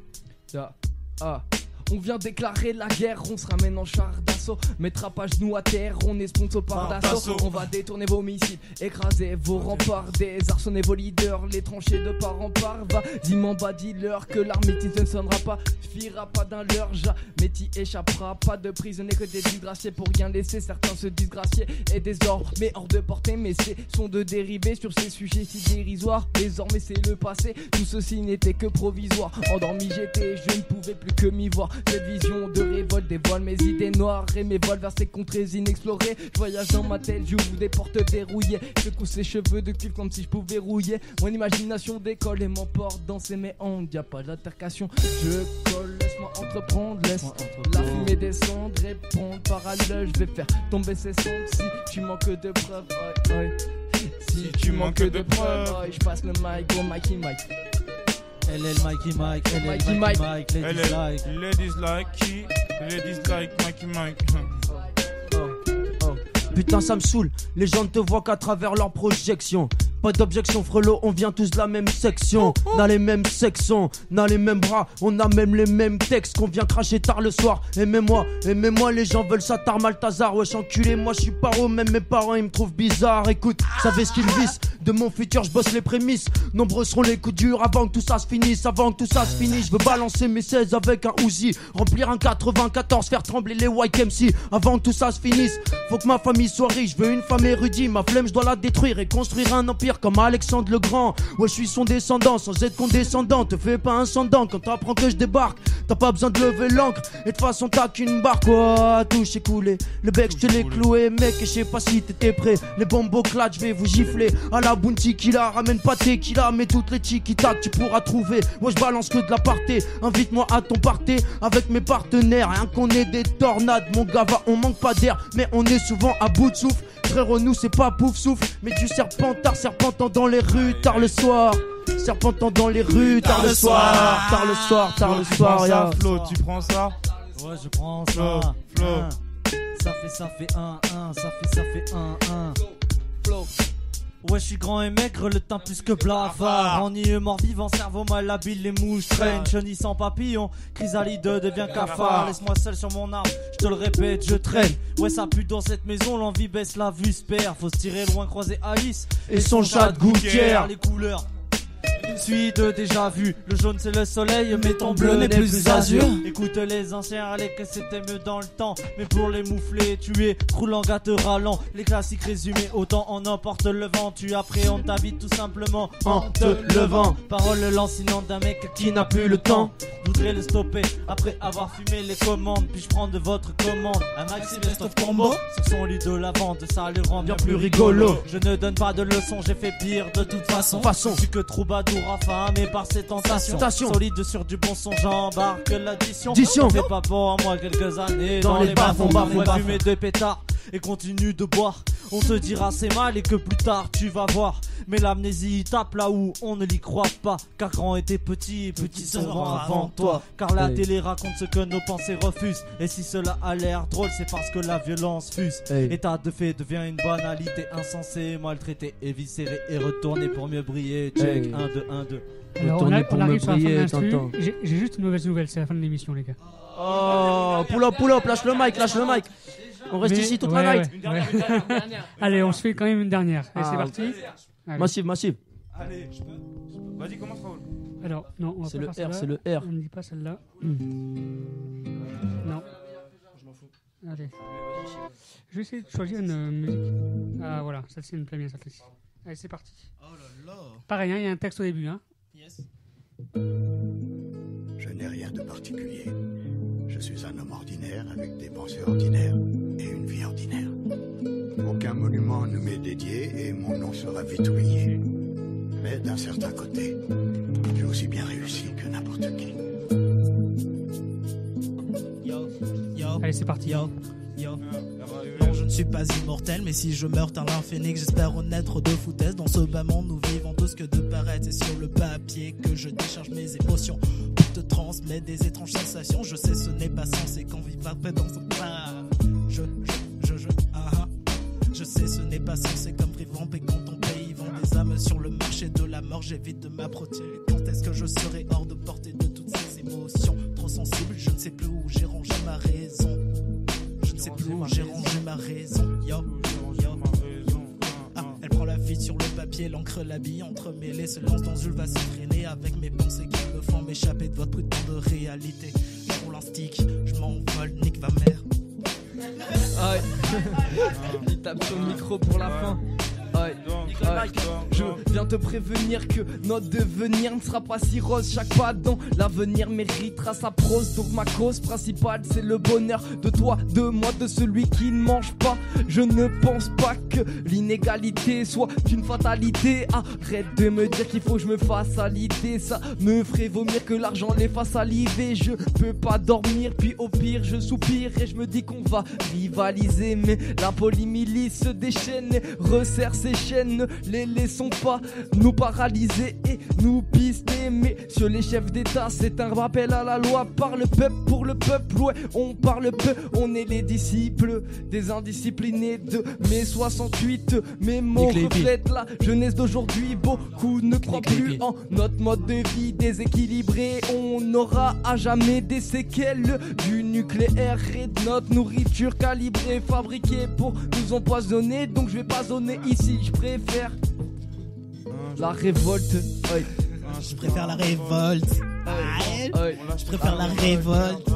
On vient déclarer la guerre, on se ramène en char d'assaut. Mettra pas genoux à terre, on est sponsor par d'assaut. On va détourner vos missiles, écraser vos remparts, désarçonner vos leaders, les trancher de part en part. Vas-y m'en dis-leur que l'armistice ne sonnera pas, suffira pas d'un leurre, jamais t'y échappera. Pas de prisonniers que des disgraciés, pour rien laisser certains se disgracier. Et désormais hors de portée, mais c'est sont de dériver sur ces sujets si dérisoires. Désormais c'est le passé, tout ceci n'était que provisoire. Endormi j'étais, je ne pouvais plus que m'y voir. Cette vision de révolte dévoile mes idées noires et mes vols vers ces contrées inexplorées. Je voyage dans ma tête, j'ouvre des portes verrouillées. Je cousse ses cheveux de cuivre comme si je pouvais rouiller. Mon imagination décolle et m'emporte dans ses méandres. Y'a pas d'altercation, je colle, laisse-moi entreprendre. Laisse la fumée descendre, répondre parallèle. Je vais faire tomber ces sons si tu manques de preuves. Si tu manques de preuves, je passe le mic au Mikey Mike. LL Mikey Mike, LL Mikey Mike, ladies like Mikey Mike. Putain ça me saoule, les gens ne te voient qu'à travers leurs projections. Pas d'objection frelot, on vient tous de la même section. On a les mêmes sections, on a les mêmes bras, on a même les mêmes textes qu'on vient cracher tard le soir. Aimez-moi, les gens veulent ça tard Malthazar. Wesh enculé, moi je suis paro, même mes parents ils me trouvent bizarre. Écoute, savez ce qu'ils visent, de mon futur je bosse les prémices. Nombreux seront les coups durs avant que tout ça se finisse. Avant que tout ça se finisse, je veux balancer mes 16 avec un Uzi. Remplir un 94, faire trembler les YMC. Avant que tout ça se finisse, faut que ma famille soit riche. Je veux une femme érudite, ma flemme je dois la détruire et construire un empire comme Alexandre le Grand. Ouais je suis son descendant sans être condescendant. Te fais pas incendant quand t'apprends que je débarque. T'as pas besoin de lever l'encre et de toute façon t'as qu'une barque. Oh touche et coulé, le bec je te l'ai cloué mec. Et je sais pas si t'étais prêt. Les bombes au clat je vais vous gifler. À la bounty killa, ramène pas tes killas, mais toutes les tiki-tac tu pourras trouver. Ouais je balance que de la parté. Invite-moi à ton party avec mes partenaires. Rien qu'on ait des tornades mon gars va, on manque pas d'air. Mais on est souvent à bout de souffle. Frérot nous c'est pas pouf souffle, mais du serpentant dans les rues tard le soir. Serpentant dans les rues tard le soir. Tard le soir, tard le soir. Ça, Flo, tu prends ça? Ouais je prends ça. Flo. Ça fait 1, ça fait 1. Flo. Ouais je suis grand et maigre, le teint plus que blafard. Ennuyeux, mort-vivant, cerveau malhabile, les mouches traînent. Chenille sans papillon, chrysalide devient cafard. Laisse-moi seul sur mon arme, je te le répète, je traîne. Ouais ça pue dans cette maison, l'envie baisse, la vue se perd. Faut se tirer loin, croiser Alice et son chat de gouttière. Les couleurs une suite déjà vue, le jaune c'est le soleil, mais ton bleu n'est plus azur. Écoute les anciens, allez que c'était mieux dans le temps. Mais pour les moufler, tu es roulant, gâte ralent. Les classiques résumés, autant en emporte le vent. Tu appréhendes ta vie tout simplement en te levant. Parole lancinante d'un mec qui n'a plus le temps. Je voudrais le stopper après avoir fumé les commandes. Puis je prends de votre commande un maxi best of combo sur son lit de lavande, ça le rend bien plus rigolo. Je ne donne pas de leçons, j'ai fait pire de toute façon. Je suis que troubadour affamé par ces tentations. Solide sur du bon son, j'embarque l'addition. Ne fais pas pour moi quelques années dans les bas-fonds. Ouais, fumer de pétards et continue de boire. On te dira c'est mal et que plus tard tu vas voir. Mais l'amnésie tape là où on ne l'y croit pas. Car grand était petit, petit seront avant toi. Car la télé raconte ce que nos pensées refusent. Et si cela a l'air drôle, c'est parce que la violence fuse. État de fait devient une banalité insensée. Maltraité, éviscéré et retourné pour mieux briller. Check, 1, 2, 1, 2. Alors, on arrive sur la fin de l'instru. J'ai juste une mauvaise nouvelle, c'est la fin de l'émission, les gars. Oh, pull up, lâche le mic. On reste ici toute la night. Ouais. Allez, on se fait quand même une dernière. Allez, c'est parti. Massive. Allez, je peux. Vas-y, commence, Raoul. Alors, non, on va pas faire c'est le R. On ne dit pas celle-là. Non. Je m'en fous. Allez. Je vais essayer de choisir une musique. Ah, voilà, celle-ci me plaît bien, celle-ci. Allez, c'est parti. Oh là là. Pareil, il y a un texte au début. Hein. Yes. Je n'ai rien de particulier. Je suis un homme ordinaire avec des pensées ordinaires et une vie ordinaire. Aucun monument ne m'est dédié et mon nom sera vite oublié. Mais d'un certain côté, j'ai aussi bien réussi que n'importe qui. Allez, c'est parti. Non, je ne suis pas immortel, mais si je meurs tel un phénix, j'espère renaître de foutaise. Dans ce bas monde, nous vivons tous que de paraître. C'est sur le papier que je décharge mes émotions pour te transmettre des étranges sensations. Je sais, ce n'est pas censé qu'on vive après dans ce Je sais, ce n'est pas censé comme vivant et quand ton pays vend des âmes sur le marché de la mort, j'évite de m'approcher. Quand est-ce que je serai hors de portée de toutes ces émotions trop sensibles? Je ne sais plus où j'ai rangé ma raison. Je ne sais plus où j'ai rangé ma raison. Elle prend la vie sur le papier, l'encre l'habille entremêlée, se lance dans une vaste traînée avec mes pensées qui me font m'échapper de votre putain de réalité. Je roule un stick, je m'envole, nique ma mère. Il tape son micro pour la fin. Je viens te prévenir que notre devenir ne sera pas si rose. Chaque pas dans l'avenir méritera sa prose. Donc ma cause principale c'est le bonheur de toi, de moi, de celui qui ne mange pas. Je ne pense pas que l'inégalité soit une fatalité. Arrête de me dire qu'il faut que je me fasse à l'idée. Ça me ferait vomir que l'argent les fasse saliver. Je peux pas dormir, puis au pire je soupire et je me dis qu'on va rivaliser. Mais la polymilice se déchaîne et resserre ses chaînes. Ne les laissons pas nous paralyser et nous pister. Mais sur les chefs d'État c'est un rappel à la loi. Par le peuple, pour le peuple, ouais on parle peu. On est les disciples des indisciplinés de mai 68. Mes mots reflètent la jeunesse d'aujourd'hui. Beaucoup ne croient plus en notre mode de vie déséquilibré. On n'aura à jamais des séquelles du nucléaire et de notre nourriture calibrée, fabriquée pour nous empoisonner. Donc je vais pas zoner ici, je préfère la révolte. Je préfère la révolte. Je préfère la révolte.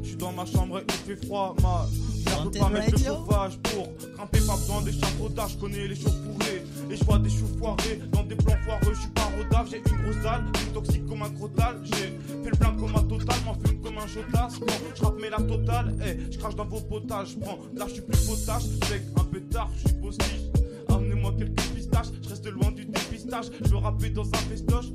Je suis dans ma chambre et il fait froid, ma mère peut pas mettre le chauffage pour grimper, pas besoin d'échafaudage. Je connais les chauffourées et je vois des choux foirés dans des plans foireux. Je suis pas rodave, j'ai une grosse dalle, une toxique comme un crotal. J'ai fait le plein comme un total, m'en fume comme un jotas. Quand je rappe mais la totale, je crache dans vos potages. Je prends, là je suis plus potage, avec un peu tard, je suis postiche. Amenez-moi quelques pistaches, je reste loin du dépistage. Je veux rapper dans un festoche.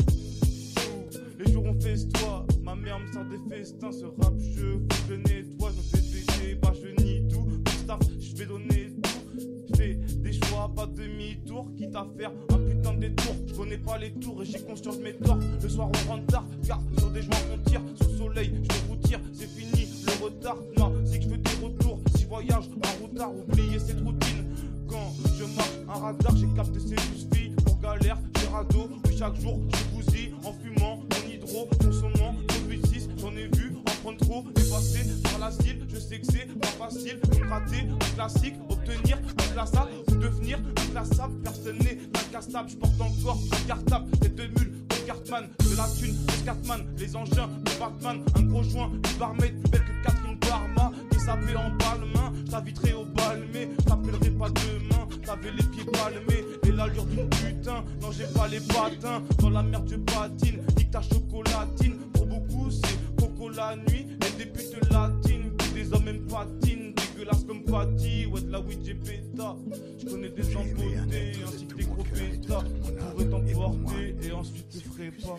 Les jours on festoie, ma mère me sert des festins. Ce rap je faut que je nettoie, je me fais péter, bah je nie tout. Pour staff, je vais donner tout. Fais des choix, pas demi-tour, quitte à faire un putain de détour. Je connais pas les tours et j'ai conscience de mes torts. Le soir on rentre tard, car sur des joints qu'on tire. Sous le soleil, je me routire, c'est fini le retard. Moi, c'est que je veux des retours. Si voyage, un routard, oubliez cette routine. Quand je marche un radar, j'ai capté ces 12 filles pour galère, j'ai radeau. Oui, chaque jour, je bousille en fumant, en hydro, consommant, en 8-6, j'en ai vu en prendre trop, dépassé par l'asile. Je sais que c'est pas facile, donc rater un classique, obtenir un classable ou devenir inclassable. Personne n'est incassable, je porte encore un cartable, tête de mule, comme Cartman, de la thune, de Scatman, les engins de Batman, un gros joint, une barmaid plus belle que Catherine Barma, qui s'appelle en palmain, je t'inviterai au balmé, je t'appellerai pas demain, t'avais les pieds palmés et l'allure d'une putain. Non, j'ai pas les patins, dans la merde je patine, nique ta chocolatine. Pour beaucoup c'est coco la nuit, et des putes latines, puis des hommes même patines, dégueulasse comme Patty, ouais de la weed j'ai péta. Je connais des empotés, ainsi que des gros pétas, pourrais t'emporter et ensuite te ferai pas.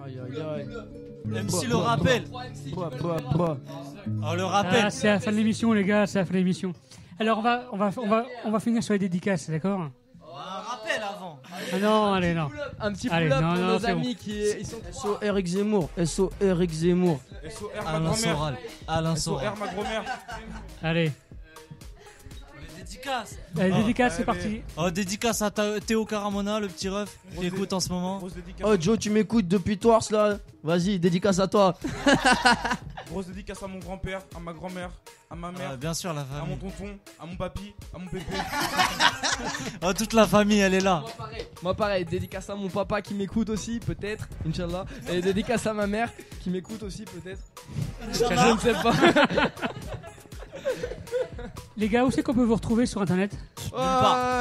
Aïe aïe aïe. MC le rappel. Oh le rappel. C'est la fin de l'émission les gars, c'est la fin de l'émission. Alors on va finir sur les dédicaces, d'accord? Un rappel avant. Ah non, allez, non. Un petit Allez, pull-up non, pour non, nos c'est amis bon. ils sont SO Eric Zemmour. SO Eric Zemmour. SOR ma Alain grand-mère. Soral. Alain Soral. SOR ma grand-mère. Allez. Dédicace. Allez, dédicace, c'est parti. Oh, dédicace à Théo Caramona, le petit ref qui écoute en ce moment. Oh Joe, tu m'écoutes depuis Tours là. Vas-y, dédicace à toi. Grosse dédicace à mon grand-père, à ma grand-mère, à ma mère. Bien sûr, la À famille. mon tonton, à mon papy, à mon pépé. Oh, toute la famille, elle est là. Moi pareil, dédicace à mon papa qui m'écoute aussi, peut-être, Inch'Allah. Et dédicace à ma mère qui m'écoute aussi, peut-être. Je ne sais pas. Les gars, où c'est qu'on peut vous retrouver sur internet?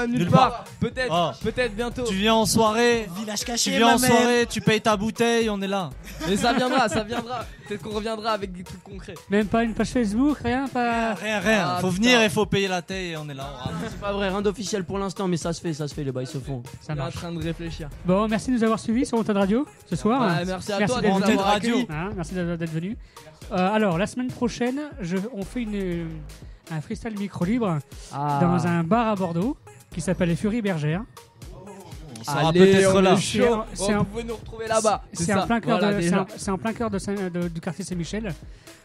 Nulle part. Peut-être, peut-être bientôt. Tu viens en soirée. Village caché, Tu viens en ma mère. soirée, tu payes ta bouteille, on est là. Mais ça viendra. Peut-être qu'on reviendra avec des trucs concrets. Même pas une page Facebook, rien, pas. Rien. Ah, Faut putain. venir et faut payer la taille et on est là. C'est pas vrai, rien d'officiel pour l'instant, mais ça se fait, les bails se font. Ça On est en marche. train de réfléchir. Bon, merci de nous avoir suivis sur Wanted Radio ce soir. Ouais, merci à toi de d'être nous venu. avoir accueillis. Merci d'être venu. Alors, la semaine prochaine, on fait un freestyle micro libre dans un bar à Bordeaux qui s'appelle les Furies Bergères. On sera Allez, peut-être on là. est chaud. C'est Vous pouvez nous retrouver là-bas. C'est en plein cœur du quartier Saint-Michel.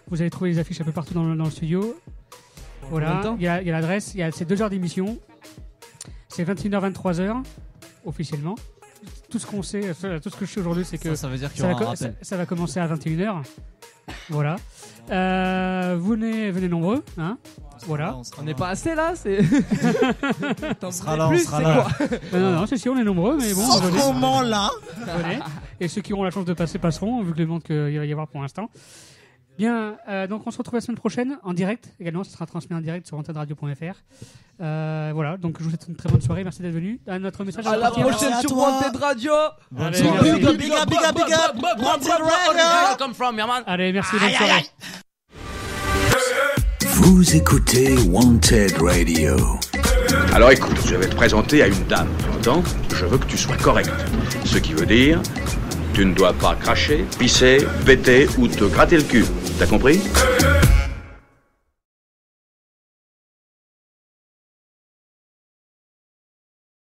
Vous allez trouver les affiches un peu partout dans le studio. Voilà, il y a l'adresse, c'est 2 heures d'émission. C'est 21h, 23h, officiellement. Tout ce qu'on sait, tout ce que je sais aujourd'hui, c'est que Ça veut dire qu'il y aura un rappel. ça va commencer à 21h. Voilà. Venez nombreux, hein. Voilà. On n'est pas assez là, c'est. On sera là, on sera là. Non, c'est sûr, on est nombreux, mais bon. Sans venez. comment là Venez. Et ceux qui auront la chance de passer passeront, vu que le monde qu'il va y avoir pour l'instant. Bien, donc on se retrouve la semaine prochaine en direct également. Ça sera transmis en direct sur wantedradio.fr. Voilà, donc je vous souhaite une très bonne soirée. Merci d'être venu. Notre message À la prochaine sur Wanted Radio. Allez, Big up, big up, big up, big up. Wanted Radio. Allez, merci, bonne soirée. Vous écoutez Wanted Radio. Alors écoute, je vais te présenter à une dame, tu entends? Je veux que tu sois correct. Ce qui veut dire, tu ne dois pas cracher, pisser, péter ou te gratter le cul. T'as compris?